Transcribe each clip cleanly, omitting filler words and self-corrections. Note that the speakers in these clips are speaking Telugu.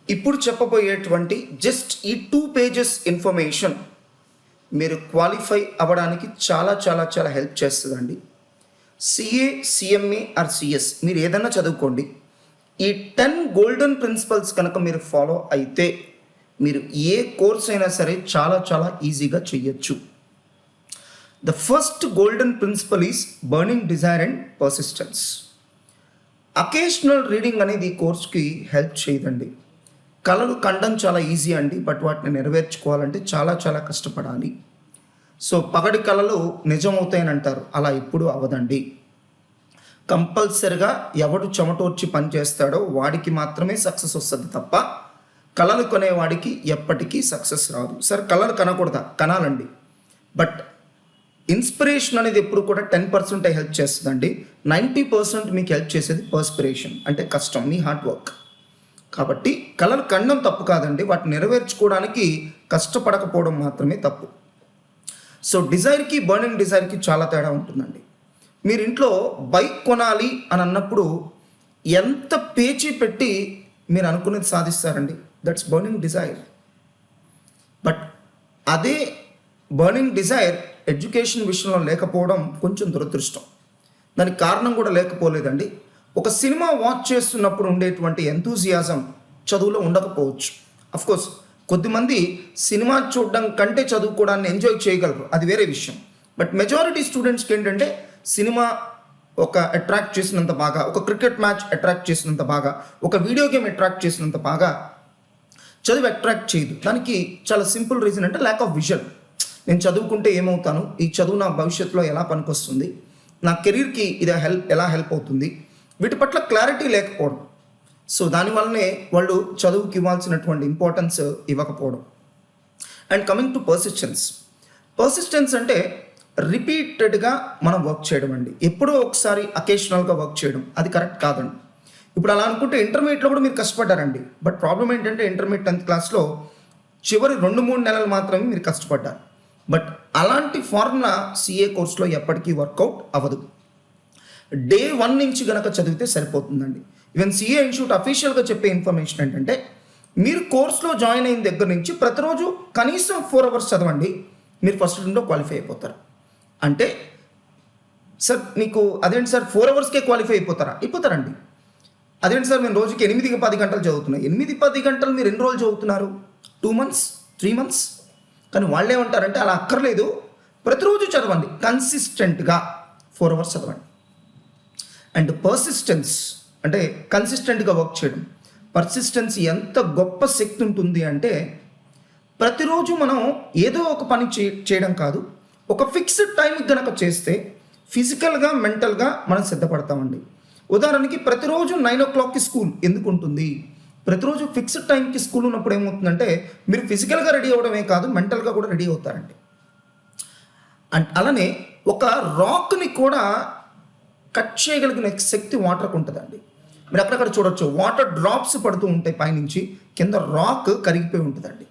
ఇప్పుడు చెప్పబోయేటువంటి జస్ట్ ఈ 2 పేజెస్ ఇన్ఫర్మేషన్ మీరు క్వాలిఫై అవ్వడానికి చాలా చాలా చాలా హెల్ప్ చేస్తుందండి. సిఏ, సిఎంఏ ఆర్ సిఎస్ మీరు ఏదైనా చదువుకోండి. ఈ 10 గోల్డెన్ ప్రిన్సిపల్స్ కనుక మీరు ఫాలో అయితే మీరు ఏ కోర్స్ అయినా సరే చాలా చాలా ఈజీగా చేయొచ్చు. The first golden principle is burning desire and persistence. Occasional reading అనేది ఈ కోర్స్కి హెల్ప్ చేయదండి. కళలు కండం చాలా ఈజీ అండి, బట్ వాటిని నెరవేర్చుకోవాలంటే చాలా చాలా కష్టపడాలి. సో పగటి కళలు నిజమవుతాయని అంటారు, అలా ఎప్పుడూ అవ్వదండి. కంపల్సరిగా ఎవడు చెమటోర్చి పని చేస్తాడో వాడికి మాత్రమే సక్సెస్ వస్తుంది తప్ప కళలు కొనేవాడికి ఎప్పటికీ సక్సెస్ రాదు. సరే కళలు కనకూడదా? కనాలండి, బట్ ఇన్స్పిరేషన్ అనేది ఎప్పుడు కూడా 10% హెల్ప్ చేస్తుందండి. 90% మీకు హెల్ప్ చేసేది పర్స్పిరేషన్, అంటే కష్టం, మీ హార్డ్ వర్క్. కాబట్టి కళలు కండం తప్పు కాదండి, వాటిని నెరవేర్చుకోవడానికి కష్టపడకపోవడం మాత్రమే తప్పు. సో డిజైర్కి బర్నింగ్ డిజైర్కి చాలా తేడా ఉంటుందండి. మీరు ఇంట్లో బైక్ కొనాలి అని అన్నప్పుడు ఎంత పేచీ పెట్టి మీరు అనుకునేది సాధిస్తారండి, దట్స్ బర్నింగ్ డిజైర్. బట్ అదే బర్నింగ్ డిజైర్ ఎడ్యుకేషన్ విషయంలో లేకపోవడం కొంచెం దురదృష్టం. దానికి కారణం కూడా లేకపోలేదండి. ఒక సినిమా వాచ్ చేస్తున్నప్పుడు ఉండేటువంటి ఎంతూజియాజం చదువులో ఉండకపోవచ్చు. అఫ్కోర్స్ కొద్దిమంది సినిమా చూడడం కంటే చదువుకోవడాన్ని ఎంజాయ్ చేయగలరు, అది వేరే విషయం. బట్ మెజారిటీ స్టూడెంట్స్కి ఏంటంటే సినిమా ఒక అట్రాక్ట్ చేసినంత బాగా, ఒక క్రికెట్ మ్యాచ్ అట్రాక్ట్ చేసినంత బాగా, ఒక వీడియో గేమ్ అట్రాక్ట్ చేసినంత బాగా చదువు అట్రాక్ట్ చేయదు. దానికి చాలా సింపుల్ రీజన్ అంటే ల్యాక్ ఆఫ్ విజన్. నేను చదువుకుంటే ఏమవుతాను, ఈ చదువు నా భవిష్యత్తులో ఎలా పనికొస్తుంది, నా కెరీర్కి ఇది ఎలా హెల్ప్ అవుతుంది, వీటి పట్ల క్లారిటీ లేకపోవడం. సో దానివల్లనే వాళ్ళు చదువుకి ఇవ్వాల్సినటువంటి ఇంపార్టెన్స్ ఇవ్వకపోవడం. అండ్ కమింగ్ టు పర్సిస్టెన్స్ అంటే రిపీటెడ్గా మనం వర్క్ చేయడం అండి. ఎప్పుడో ఒకసారి అకేషనల్గా వర్క్ చేయడం అది కరెక్ట్ కాదండి. ఇప్పుడు అలా అనుకుంటే ఇంటర్మీడియట్లో కూడా మీరు కష్టపడ్డారండి, బట్ ప్రాబ్లం ఏంటంటే ఇంటర్మీడియట్ 10th క్లాస్లో చివరి 2-3 నెలలు మాత్రమే మీరు కష్టపడ్డారు. బట్ అలాంటి ఫార్ములా సిఏ కోర్సులో ఎప్పటికీ వర్కౌట్ అవ్వదు. డే 1 నుంచి కనుక చదివితే సరిపోతుందండి. ఈవెన్ సిఏ ఇన్స్టిట్యూట్ అఫీషియల్గా చెప్పే ఇన్ఫర్మేషన్ ఏంటంటే మీరు కోర్సులో జాయిన్ అయిన దగ్గర నుంచి ప్రతిరోజు కనీసం 4 hours చదవండి, మీరు ఫస్ట్ రౌండ్లో క్వాలిఫై అయిపోతారు. అంటే సార్ మీకు అదేంటి సార్ 4 hours క్వాలిఫై అయిపోతారండి. అదేంటి సార్ నేను రోజుకి 8-10 గంటలు చదువుతున్నాను. 8-10 గంటలు మీరు ఎన్ని రోజులు చదువుతున్నారు? 2 months, 3 months. కానీ వాళ్ళు ఏమంటారంటే అలా అక్కర్లేదు, ప్రతిరోజు చదవండి, కన్సిస్టెంట్గా 4 hours చదవండి. అండ్ పర్సిస్టెన్స్ అంటే కన్సిస్టెంట్గా వర్క్ చేయడం. పర్సిస్టెన్స్ ఎంత గొప్ప శక్తి ఉంటుంది అంటే ప్రతిరోజు మనం ఏదో ఒక పని చేయడం కాదు, ఒక ఫిక్స్డ్ టైంకి కనుక చేస్తే ఫిజికల్గా మెంటల్గా మనం సిద్ధపడతామండి. ఉదాహరణకి ప్రతిరోజు 9 o'clockకి స్కూల్ ఎందుకు ఉంటుంది? ప్రతిరోజు ఫిక్స్డ్ టైంకి స్కూల్ ఉన్నప్పుడు ఏమవుతుందంటే మీరు ఫిజికల్గా రెడీ అవ్వడమే కాదు, మెంటల్గా కూడా రెడీ అవుతారండి. అండ్ అలానే ఒక రాక్ని కూడా కట్ చేయగలిగిన శక్తి వాటర్కి ఉంటుందండి. మీరు అక్కడక్కడ చూడొచ్చు, వాటర్ డ్రాప్స్ పడుతూ ఉంటాయి పైనుంచి, కింద రాక్ కరిగిపోయి ఉంటుందండి.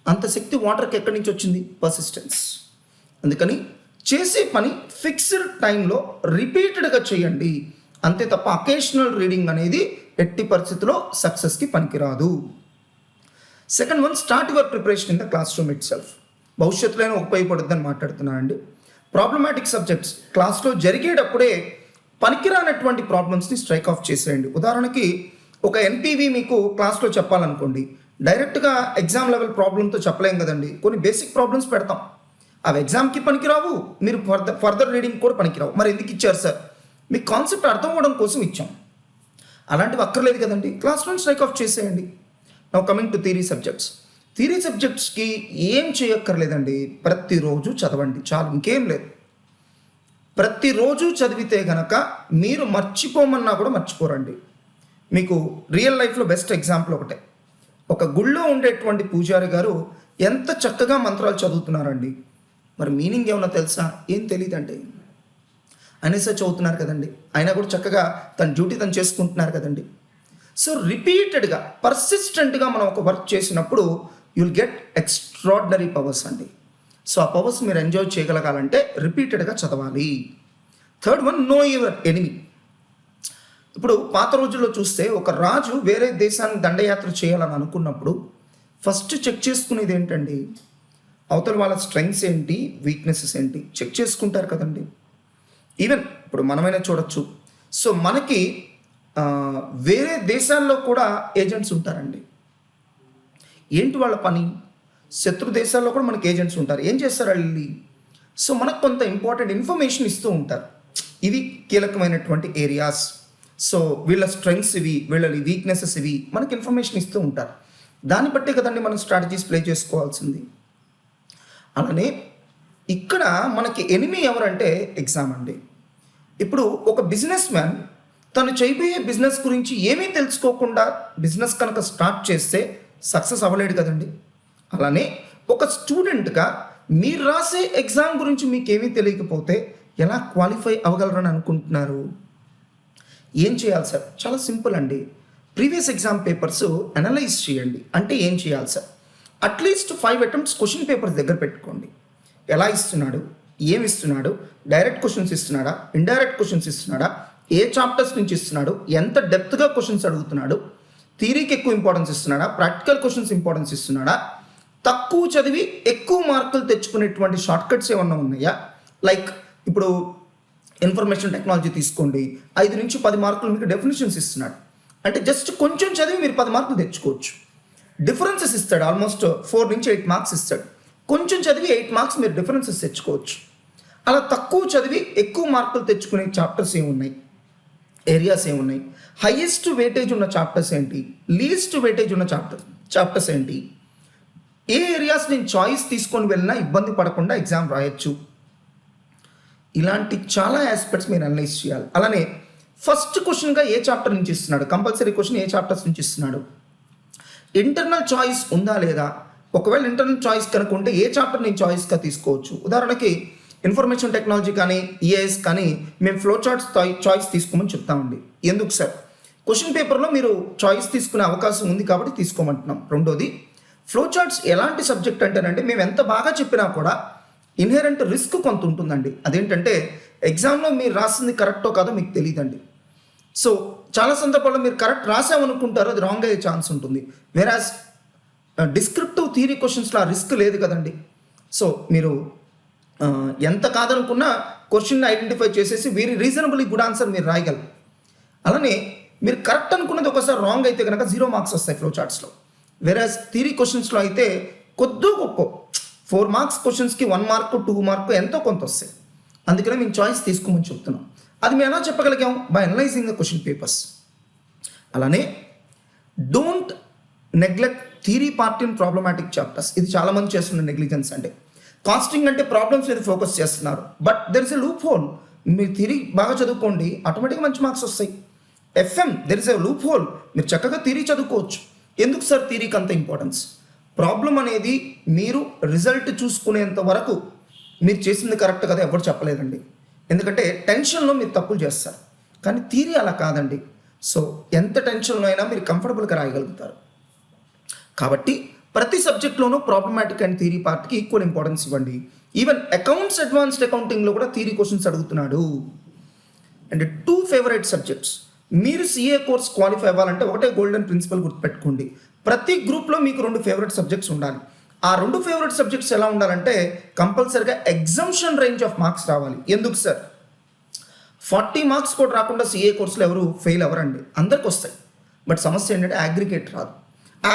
అంత శక్తి వాటర్కి ఎక్కడి నుంచి వచ్చింది? పర్సిస్టెన్స్. అందుకని చేసే పని ఫిక్స్డ్ టైంలో రిపీటెడ్గా చేయండి, అంతే తప్ప అకేషనల్ రీడింగ్ అనేది ఎట్టి పరిస్థితిలో సక్సెస్కి పనికిరాదు. Second one, start your preparation in the classroom itself. భవిష్యత్తులోనే ఉపయోగపడుతుందని మాట్లాడుతున్నానండి. ప్రాబ్లమాటిక్ సబ్జెక్ట్స్ క్లాస్లో జరిగేటప్పుడే పనికిరానటువంటి ప్రాబ్లమ్స్ని స్ట్రైక్ ఆఫ్ చేసేయండి. ఉదాహరణకి ఒక ఎన్పీవి మీకు క్లాస్లో చెప్పాలనుకోండి, డైరెక్ట్గా ఎగ్జామ్ లెవెల్ ప్రాబ్లంతో చెప్పలేం కదండి, కొన్ని బేసిక్ ప్రాబ్లమ్స్ పెడతాం, అవి ఎగ్జామ్కి పనికిరావు, మీరు ఫర్దర్ రీడింగ్ కూడా పనికిరావు. మరి ఎందుకు ఇచ్చారు సార్? మీకు కాన్సెప్ట్ అర్థం అవ్వడం కోసం ఇచ్చాం, అలాంటివి అక్కర్లేదు కదండి, క్లాస్లో స్ట్రైక్ ఆఫ్ చేసేయండి. నౌ కమింగ్ టు థియరీ సబ్జెక్ట్స్కి ఏం చేయక్కర్లేదండి, ప్రతిరోజు చదవండి చాలు, ఇంకేం లేదు. ప్రతిరోజు చదివితే గనక మీరు మర్చిపోమన్నా కూడా మర్చిపోరండి. మీకు రియల్ లైఫ్లో బెస్ట్ ఎగ్జాంపుల్ ఒకటే, ఒక గుళ్ళో ఉండేటువంటి పూజారి గారు ఎంత చక్కగా మంత్రాలు చదువుతున్నారండి, మరి మీనింగ్ ఏమన్నా తెలుసా? ఏం తెలియదండి, అనేసే చదువుతున్నారు కదండి, అయినా కూడా చక్కగా తన డ్యూటీ తను చేసుకుంటున్నారు కదండి. సో రిపీటెడ్గా పర్సిస్టెంట్గా మనం ఒక వర్క్ చేసినప్పుడు యుల్ గెట్ ఎక్స్ట్రాడినరీ పవర్స్ అండి. సో ఆ పవర్స్ మీరు ఎంజాయ్ చేయగలగాలంటే రిపీటెడ్గా చదవాలి. Third one, know your enemy. ఇప్పుడు పాత రోజుల్లో చూస్తే ఒక రాజు వేరే దేశానికి దండయాత్ర చేయాలని అనుకున్నప్పుడు ఫస్ట్ చెక్ చేసుకునేది ఏంటండి, అవతల వాళ్ళ స్ట్రెంగ్స్ ఏంటి, వీక్నెసెస్ ఏంటి చెక్ చేసుకుంటారు కదండి. ఈవెన్ ఇప్పుడు మనమైనా చూడొచ్చు. సో మనకి వేరే దేశాల్లో కూడా ఏజెంట్స్ ఉంటారండి. ఏంటి వాళ్ళ పని? శత్రు దేశాల్లో కూడా మనకి ఏజెంట్స్ ఉంటారు. ఏం చేస్తారు వాళ్ళు? సో మనకు కొంత ఇంపార్టెంట్ ఇన్ఫర్మేషన్ ఇస్తూ ఉంటారు. ఇవి కీలకమైనటువంటి ఏరియాస్. సో వీళ్ళ స్ట్రెంగ్స్ ఇవి, వీళ్ళ వీక్నెసెస్ ఇవి మనకి ఇన్ఫర్మేషన్ ఇస్తూ ఉంటారు. దాన్ని బట్టే కదండి మనం స్ట్రాటజీస్ ప్లే చేసుకోవాల్సింది. అలానే ఇక్కడ మనకి ఎనిమీ ఎవరంటే ఎగ్జామ్ అండి. ఇప్పుడు ఒక బిజినెస్ మ్యాన్ తను చేయబోయే బిజినెస్ గురించి ఏమీ తెలుసుకోకుండా బిజినెస్ కనుక స్టార్ట్ చేస్తే సక్సెస్ అవ్వలేడు కదండి. అలానే ఒక స్టూడెంట్గా మీరు రాసే ఎగ్జామ్ గురించి మీకు ఏమీ తెలియకపోతే ఎలా క్వాలిఫై అవ్వగలరని అనుకుంటున్నారు? ఏం చేయాలి సార్? చాలా సింపుల్ అండి. ప్రీవియస్ ఎగ్జామ్ పేపర్స్ అనలైజ్ చేయండి. అంటే ఏం చేయాలి sir? At least 5 attempts question papers దగ్గర పెట్టుకోండి. ఎలా ఇస్తున్నాడు, ఏమి ఇస్తున్నాడు, డైరెక్ట్ క్వశ్చన్స్ ఇస్తున్నాడా, ఇండైరెక్ట్ క్వశ్చన్స్ ఇస్తున్నాడా, ఏ చాప్టర్స్ నుంచి ఇస్తున్నాడు, ఎంత డెప్త్గా క్వశ్చన్స్ అడుగుతున్నాడు, థియరీకి ఎక్కువ ఇంపార్టెన్స్ ఇస్తున్నాడా, ప్రాక్టికల్ క్వశ్చన్స్ ఇంపార్టెన్స్ ఇస్తున్నాడా, తక్కువ చదివి ఎక్కువ మార్కులు తెచ్చుకునేటువంటి షార్ట్ కట్స్ ఏమన్నా ఉన్నాయా? లైక్ ఇప్పుడు ఇన్ఫర్మేషన్ టెక్నాలజీ తీసుకోండి, 5 నుంచి 10 మార్కులు మీకు డెఫినేషన్స్ ఇస్తున్నాడు. అంటే జస్ట్ కొంచెం చదివి మీరు 10 మార్కులు తెచ్చుకోవచ్చు. డిఫరెన్సెస్ ఇస్తాడు, ఆల్మోస్ట్ 4 నుంచి 8 మార్క్స్ ఇస్తాడు. కొంచెం చదివి 8 మార్క్స్ మీరు డిఫరెన్సెస్ తెచ్చుకోవచ్చు. అలా తక్కువ చదివి ఎక్కువ మార్కులు తెచ్చుకునే చాప్టర్స్ ఏమున్నాయి, ఏరియాస్ ఏమున్నాయి, హైయెస్ట్ వెయిటేజ్ ఉన్న చాప్టర్స్ ఏంటి, లీస్ట్ వెయిటేజ్ ఉన్న చాప్టర్స్ ఏంటి, ఏ ఏరియాస్ నేను చాయిస్ తీసుకొని వెళ్ళినా ఇబ్బంది పడకుండా ఎగ్జామ్ రాయొచ్చు. ఇలాంటి చాలా ఆస్పెక్ట్స్ మీరు అనలైజ్ చేయాలి. అలానే ఫస్ట్ క్వశ్చన్గా ఏ చాప్టర్ నుంచి ఇస్తున్నాడు, కంపల్సరీ క్వశ్చన్ ఏ చాప్టర్స్ నుంచి ఇస్తున్నాడు, ఇంటర్నల్ చాయిస్ ఉందా లేదా, ఒకవేళ ఇంటర్నల్ చాయిస్ కనుక ఉంటే ఏ చాప్టర్ నేను చాయిస్గా తీసుకోవచ్చు. ఉదాహరణకి ఇన్ఫర్మేషన్ టెక్నాలజీ కానీ ఈఏఎస్ కానీ మేము ఫ్లో చార్ట్స్ చాయిస్ తీసుకోమని చెప్తామండి. ఎందుకు సార్? క్వశ్చన్ పేపర్లో మీరు చాయిస్ తీసుకునే అవకాశం ఉంది కాబట్టి తీసుకోమంటున్నాం. రెండోది, ఫ్లో చార్ట్స్ ఎలాంటి సబ్జెక్ట్ అంటేనంటే మేము ఎంత బాగా చెప్పినా కూడా ఇన్హెరెంట్ రిస్క్ కొంత ఉంటుందండి. అదేంటంటే ఎగ్జామ్లో మీరు రాసింది కరెక్టో కాదో మీకు తెలియదండి. సో చాలా సందర్భాల్లో మీరు కరెక్ట్ రాసామనుకుంటారు, అది రాంగ్ అయ్యే ఛాన్స్ ఉంటుంది. వేరాజ్ డిస్క్రిప్టివ్ థియరీ క్వశ్చన్స్లో ఆ రిస్క్ లేదు కదండి. సో మీరు ఎంత కాదనుకున్నా క్వశ్చన్ ఐడెంటిఫై చేసేసి వెరీ రీజనబుల్లీ గుడ్ ఆన్సర్ మీరు రాయగలరు. అలానే మీరు కరెక్ట్ అనుకున్నది ఒకసారి రాంగ్ అయితే కనుక 0 మార్క్స్ వస్తాయి ఫ్లో చార్ట్స్లో. వేరాజ్ థియరీ క్వశ్చన్స్లో అయితే కొద్దో గొప్ప 4 మార్క్స్ క్వశ్చన్స్కి 1 మార్క్ 2 మార్క్ ఎంతో కొంత వస్తాయి. అందుకనే మేము చాయిస్ తీసుకోమని చెప్తున్నాం. అది మేము ఎలా చెప్పగలిగాం? By analysing the question papers. అలానే don't neglect theory part in problematic chapters. ఇది చాలామంది చేస్తున్న నెగ్లిజెన్స్ అండి. కాస్టింగ్ అంటే ప్రాబ్లమ్స్ మీద ఫోకస్ చేస్తున్నారు, but there is a loop whole. మీరు థియరీ బాగా చదువుకోండి, ఆటోమేటిక్గా మంచి మార్క్స్ వస్తాయి. FM there is a loop whole, మీరు చక్కగా థియరీ చదువుకోవచ్చు. ఎందుకు సార్ థియరీకి అంత ఇంపార్టెన్స్? ప్రాబ్లం అనేది మీరు రిజల్ట్ చూసుకునేంత వరకు మీరు చేసింది కరెక్ట్ కదా ఎవరు చెప్పలేదండి. ఎందుకంటే టెన్షన్లో మీరు తప్పులు చేస్తారు, కానీ థియరీ అలా కాదండి. సో ఎంత టెన్షన్లో అయినా మీరు కంఫర్టబుల్గా రాయగలుగుతారు. కాబట్టి ప్రతి సబ్జెక్ట్లోనూ ప్రాబ్లమాటిక్ అండ్ థియరీ పార్ట్కి ఈక్వల్ ఇంపార్టెన్స్ ఇవ్వండి. ఈవెన్ అకౌంట్స్ అడ్వాన్స్డ్ అకౌంటింగ్లో కూడా థియరీ క్వశ్చన్స్ అడుగుతున్నాడు. And 2 favourite subjects. మీరు సిఏ కోర్స్ క్వాలిఫై అవ్వాలంటే ఒకటే గోల్డెన్ ప్రిన్సిపల్ గుర్తుపెట్టుకోండి. ప్రతి గ్రూప్లో మీకు 2 ఫేవరెట్ సబ్జెక్ట్స్ ఉండాలి. ఆ 2 ఫేవరెట్ సబ్జెక్ట్స్ ఎలా ఉండాలంటే కంపల్సరీగా ఎగ్జామ్షన్ రేంజ్ ఆఫ్ మార్క్స్ రావాలి. ఎందుకు సార్? 40 మార్క్స్ కూడా రాకుండా సిఏ కోర్సులో ఎవరు ఫెయిల్ అవ్వరండి, అందరికి వస్తాయి. బట్ సమస్య ఏంటంటే అగ్రిగేట్ రాదు.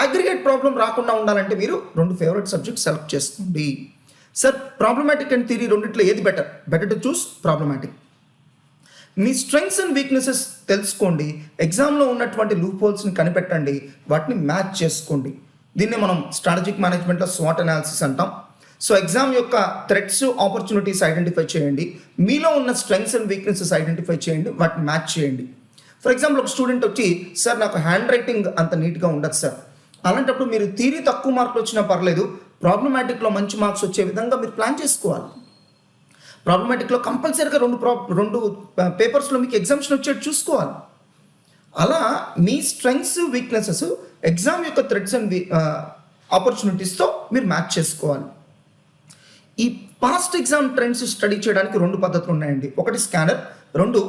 అగ్రిగేట్ ప్రాబ్లం రాకుండా ఉండాలంటే మీరు 2 ఫేవరెట్ సబ్జెక్ట్స్ సెలెక్ట్ చేసుకోండి. సార్ ప్రాబ్లమాటిక్ అండ్ థియరీ రెండిట్లో ఏది better? Better to choose problematic. Me strengths and weaknesses తెలుసుకోండి, ఎగ్జామ్లో ఉన్నటువంటి లూప్ హోల్స్ని కనిపెట్టండి, వాటిని మ్యాచ్ చేసుకోండి. దీన్ని మనం స్ట్రాటజిక్ మేనేజ్మెంట్లో స్వాట్ అనాలిసిస్ అంటాం. సో ఎగ్జామ్ యొక్క థ్రెట్స్, ఆపర్చునిటీస్ ఐడెంటిఫై చేయండి, మీలో ఉన్న స్ట్రెంగ్స్ అండ్ వీక్నెసెస్ ఐడెంటిఫై చేయండి, వాటిని మ్యాచ్ చేయండి. ఫర్ ఎగ్జాంపుల్ ఒక స్టూడెంట్ వచ్చి, సార్ నాకు హ్యాండ్ రైటింగ్ అంత నీట్గా ఉండదు సార్, అలాంటప్పుడు మీరు థియరీ తక్కువ మార్కులు వచ్చినా పర్లేదు, ప్రాబ్లమాటిక్లో మంచి మార్క్స్ వచ్చే విధంగా మీరు ప్లాన్ చేసుకోవాలి. ప్రాబ్లమాటిక్లో కంపల్సరీగా 2 పేపర్స్లో మీకు ఎగ్జామ్షన్ వచ్చేది చూసుకోవాలి. అలా మీ స్ట్రెంగ్స్, వీక్నెసెస్ ఎగ్జామ్ యొక్క థ్రెడ్స్ అండ్ ఆపర్చునిటీస్తో మీరు మ్యాచ్ చేసుకోవాలి. ఈ పాస్ట్ ఎగ్జామ్ ట్రెండ్స్ స్టడీ చేయడానికి 2 పద్ధతులు ఉన్నాయండి. ఒకటి scanner, 2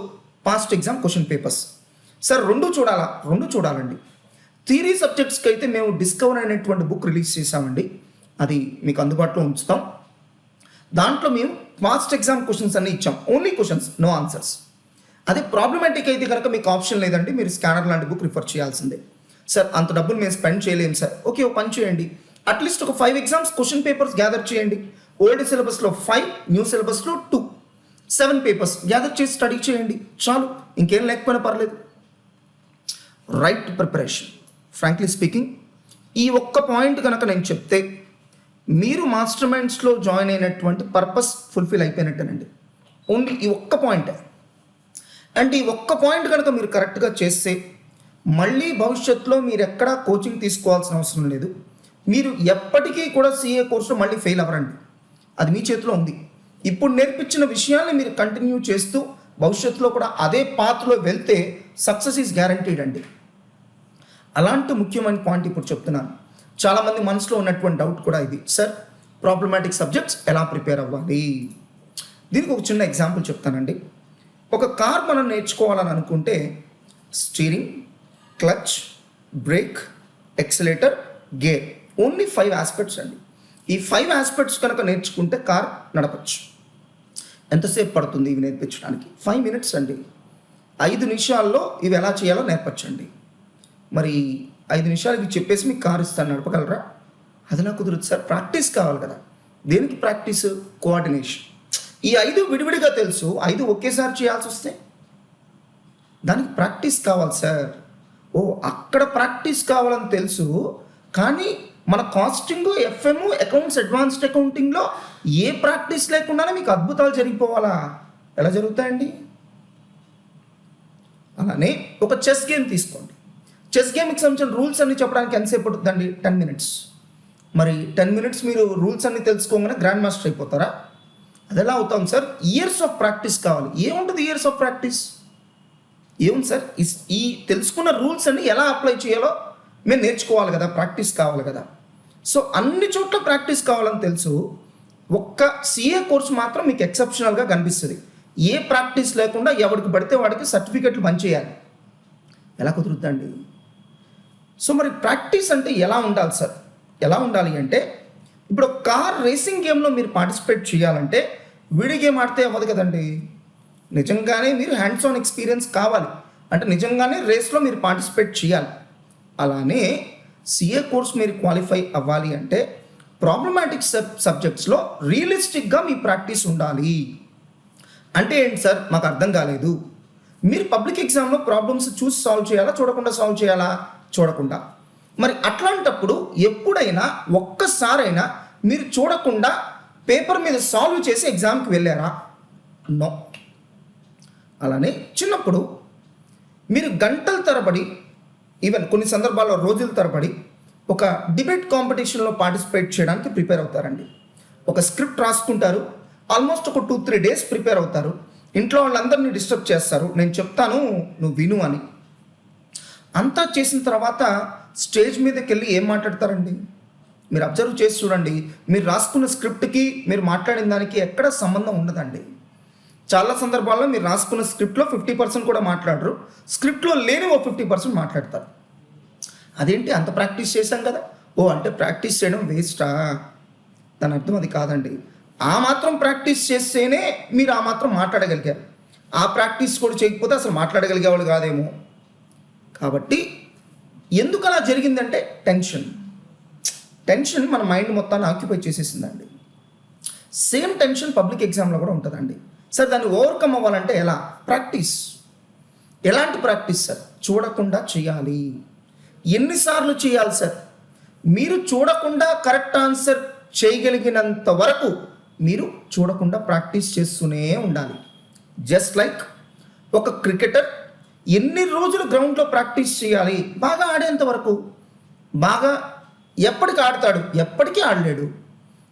past exam question papers. Sir రెండు చూడాలండి. థియరీ సబ్జెక్ట్స్కి అయితే మేము డిస్కవర్ అనేటువంటి బుక్ రిలీజ్ చేసామండి, అది మీకు అందుబాటులో ఉంచుతాం. దాంట్లో మేము పాస్ట్ ఎగ్జామ్ క్వశ్చన్స్ అన్నీ ఇచ్చాం, ఓన్లీ క్వశ్చన్స్, నో ఆన్సర్స్. అదే ప్రాబ్లమాటిక్ అయితే కనుక మీకు ఆప్షన్ లేదండి, మీరు స్కానర్ లాంటి బుక్ రిఫర్ చేయాల్సిందే. సార్ అంత డబ్బులు మేము స్పెండ్ చేయలేము సార్, ఓకే ఒక పని చేయండి, అట్లీస్ట్ ఒక 5 ఎగ్జామ్స్ క్వశ్చన్ పేపర్స్ గ్యాదర్ చేయండి. ఓల్డ్ సిలబస్లో 5, న్యూ సిలబస్లో 2, 7 పేపర్స్ గ్యాదర్ చేసి స్టడీ చేయండి చాలు, ఇంకేం లేకపోయినా పర్లేదు. Right preparation. ఫ్రాంక్లీ స్పీకింగ్, ఈ ఒక్క పాయింట్ కనుక నేను చెప్తే మీరు మాస్టర్ మైండ్స్లో జాయిన్ అయినటువంటి పర్పస్ ఫుల్ఫిల్ అయిపోయినట్టేనండి. ఓన్లీ ఈ ఒక్క పాయింట్. అంటే ఈ ఒక్క పాయింట్ కనుక మీరు కరెక్ట్గా చేస్తే మళ్ళీ భవిష్యత్తులో మీరు ఎక్కడా కోచింగ్ తీసుకోవాల్సిన అవసరం లేదు. మీరు ఎప్పటికీ కూడా సిఏ కోర్సులో మళ్ళీ ఫెయిల్ అవ్వరండి, అది మీ చేతిలో ఉంది. ఇప్పుడు నేర్పించిన విషయాన్ని మీరు కంటిన్యూ చేస్తూ భవిష్యత్తులో కూడా అదే పాత్రలో వెళ్తే సక్సెస్ ఈజ్ గ్యారంటీడ్ అండి. అలాంటి ముఖ్యమైన పాయింట్ ఇప్పుడు చెప్తున్నాను. చాలామంది మనసులో ఉన్నటువంటి డౌట్ కూడా ఇది, సార్ ప్రాబ్లమాటిక్ సబ్జెక్ట్స్ ఎలా ప్రిపేర్ అవ్వాలి? దీనికి ఒక చిన్న ఎగ్జాంపుల్ చెప్తానండి. ఒక కార్ మనం నేర్చుకోవాలని అనుకుంటే steering, clutch, brake, accelerator, gear, only 5 aspects అండి. ఈ 5 ఆస్పెక్ట్స్ కనుక నేర్చుకుంటే కార్ నడపచ్చు. ఎంతసేపు పడుతుంది ఇవి నేర్పించడానికి? 5 minutes అండి. 5 నిమిషాల్లో ఇవి ఎలా చేయాలో నేర్పచ్చండి. మరి 5 నిమిషాలు ఇవి చెప్పేసి మీకు కార్ ఇస్తాను, నడపగలరా? అదిలా కుదరదు సార్, ప్రాక్టీస్ కావాలి కదా. దేనికి ప్రాక్టీస్? కోఆర్డినేషన్. ఈ 5 విడివిడిగా తెలుసు, 5 ఒకేసారి చేయాల్సి వస్తే దానికి ప్రాక్టీస్ కావాలి సార్. ఓ అక్కడ ప్రాక్టీస్ కావాలని తెలుసు, కానీ మన కాస్టింగ్, ఎఫ్ఎం, అకౌంట్స్, అడ్వాన్స్డ్ అకౌంటింగ్లో ఏ ప్రాక్టీస్ లేకుండానే మీకు అద్భుతాలు జరిగిపోవాలా? ఎలా జరుగుతాయండి? అలానే ఒక చెస్ గేమ్ తీసుకోండి. చెస్ గేమ్కి సంబంధించిన రూల్స్ అన్ని చెప్పడానికి ఎంతసేపు పడుతుందండి? 10 minutes. మరి 10 minutes మీరు రూల్స్ అన్ని తెలుసుకోగానే గ్రాండ్ మాస్టర్ అయిపోతారా? అది ఎలా అవుతాం సార్? ఇయర్స్ ఆఫ్ ప్రాక్టీస్ కావాలి. ఏముంటుంది ఇయర్స్ ఆఫ్ ప్రాక్టీస్? ఏముంది సార్? ఈ తెలుసుకున్న రూల్స్ అన్ని ఎలా అప్లై చేయాలో మేము నేర్చుకోవాలి కదా, ప్రాక్టీస్ కావాలి కదా. సో అన్ని చోట్ల ప్రాక్టీస్ కావాలని తెలుసు. ఒక్క సిఏ కోర్సు మాత్రం మీకు ఎక్సెప్షనల్గా కనిపిస్తుంది. ఏ ప్రాక్టీస్ లేకుండా ఎవరికి పడితే వాడికి సర్టిఫికెట్లు పనిచేయాలి. ఎలా కుదురుద్దండి? సో మరి ప్రాక్టీస్ అంటే ఎలా ఉండాలి సార్? ఎలా ఉండాలి అంటే, ఇప్పుడు కార్ రేసింగ్ గేమ్లో మీరు పార్టిసిపేట్ చేయాలంటే వీడియో గేమ్ ఆడితే అవ్వదు కదండి. నిజంగానే మీరు హ్యాండ్స్ ఆన్ ఎక్స్పీరియన్స్ కావాలి, అంటే నిజంగానే రేస్లో మీరు పార్టిసిపేట్ చేయాలి. అలానే సిఏ కోర్స్ మీరు క్వాలిఫై అవ్వాలి అంటే ప్రాబ్లమాటిక్ సబ్జెక్ట్స్లో రియలిస్టిక్గా మీ ప్రాక్టీస్ ఉండాలి. అంటే ఏంటి సార్? మాకు అర్థం కాలేదు. మీరు పబ్లిక్ ఎగ్జామ్లో ప్రాబ్లమ్స్ చూసి సాల్వ్ చేయాలా, చూడకుండా సాల్వ్ చేయాలా? చూడకుండా. మరి అట్లాంటప్పుడు ఎప్పుడైనా ఒక్కసారైనా మీరు చూడకుండా పేపర్ మీద సాల్వ్ చేసి ఎగ్జామ్కి వెళ్ళారా? నో. అలానే చిన్నప్పుడు మీరు గంటల తరబడి, ఈవెన్ కొన్ని సందర్భాల్లో రోజుల తరబడి ఒక డిబేట్ కాంపిటీషన్లో పార్టిసిపేట్ చేయడానికి ప్రిపేర్ అవుతారండి. ఒక స్క్రిప్ట్ రాసుకుంటారు, ఆల్మోస్ట్ ఒక 2-3 days ప్రిపేర్ అవుతారు. ఇంట్లో వాళ్ళందరినీ డిస్టర్బ్ చేస్తారు, నేను చెప్తాను నువ్వు విను అని. అంతా చేసిన తర్వాత స్టేజ్ మీదకి వెళ్ళి ఏం మాట్లాడతారండి? మీరు అబ్జర్వ్ చేసి చూడండి. మీరు రాసుకున్న స్క్రిప్ట్కి మీరు మాట్లాడిన దానికి ఎక్కడ సంబంధం ఉండదండి. చాలా సందర్భాల్లో మీరు రాసుకున్న స్క్రిప్ట్లో 50% కూడా మాట్లాడరు, స్క్రిప్ట్లో లేని ఓ 50% మాట్లాడతారు. అదేంటి అంత ప్రాక్టీస్ చేశాం కదా? ఓ అంటే ప్రాక్టీస్ చేయడం వేస్టా? దాని అర్థం అది కాదండి. ఆ మాత్రం ప్రాక్టీస్ చేస్తేనే మీరు ఆ మాత్రం మాట్లాడగలిగారు. ఆ ప్రాక్టీస్ కూడా చేయకపోతే అసలు మాట్లాడగలిగేవాళ్ళు కాదేమో. కాబట్టి ఎందుకు అలా జరిగిందంటే టెన్షన్ మన మైండ్ మొత్తాన్ని ఆక్యుపై చేసేసిందండి. సేమ్ టెన్షన్ పబ్లిక్ ఎగ్జామ్లో కూడా ఉంటుందండి. సార్ దాన్ని ఓవర్కమ్ అవ్వాలంటే ఎలా? ప్రాక్టీస్. ఎలాంటి ప్రాక్టీస్ సార్? చూడకుండా చేయాలి. ఎన్నిసార్లు చేయాలి సార్? మీరు చూడకుండా కరెక్ట్ ఆన్సర్ చేయగలిగినంత వరకు మీరు చూడకుండా ప్రాక్టీస్ చేస్తూనే ఉండాలి. జస్ట్ లైక్ ఒక క్రికెటర్ ఎన్ని రోజులు గ్రౌండ్లో ప్రాక్టీస్ చేయాలి? బాగా ఆడేంత వరకు. బాగా ఎప్పటికి ఆడతాడు? ఎప్పటికీ ఆడలేడు.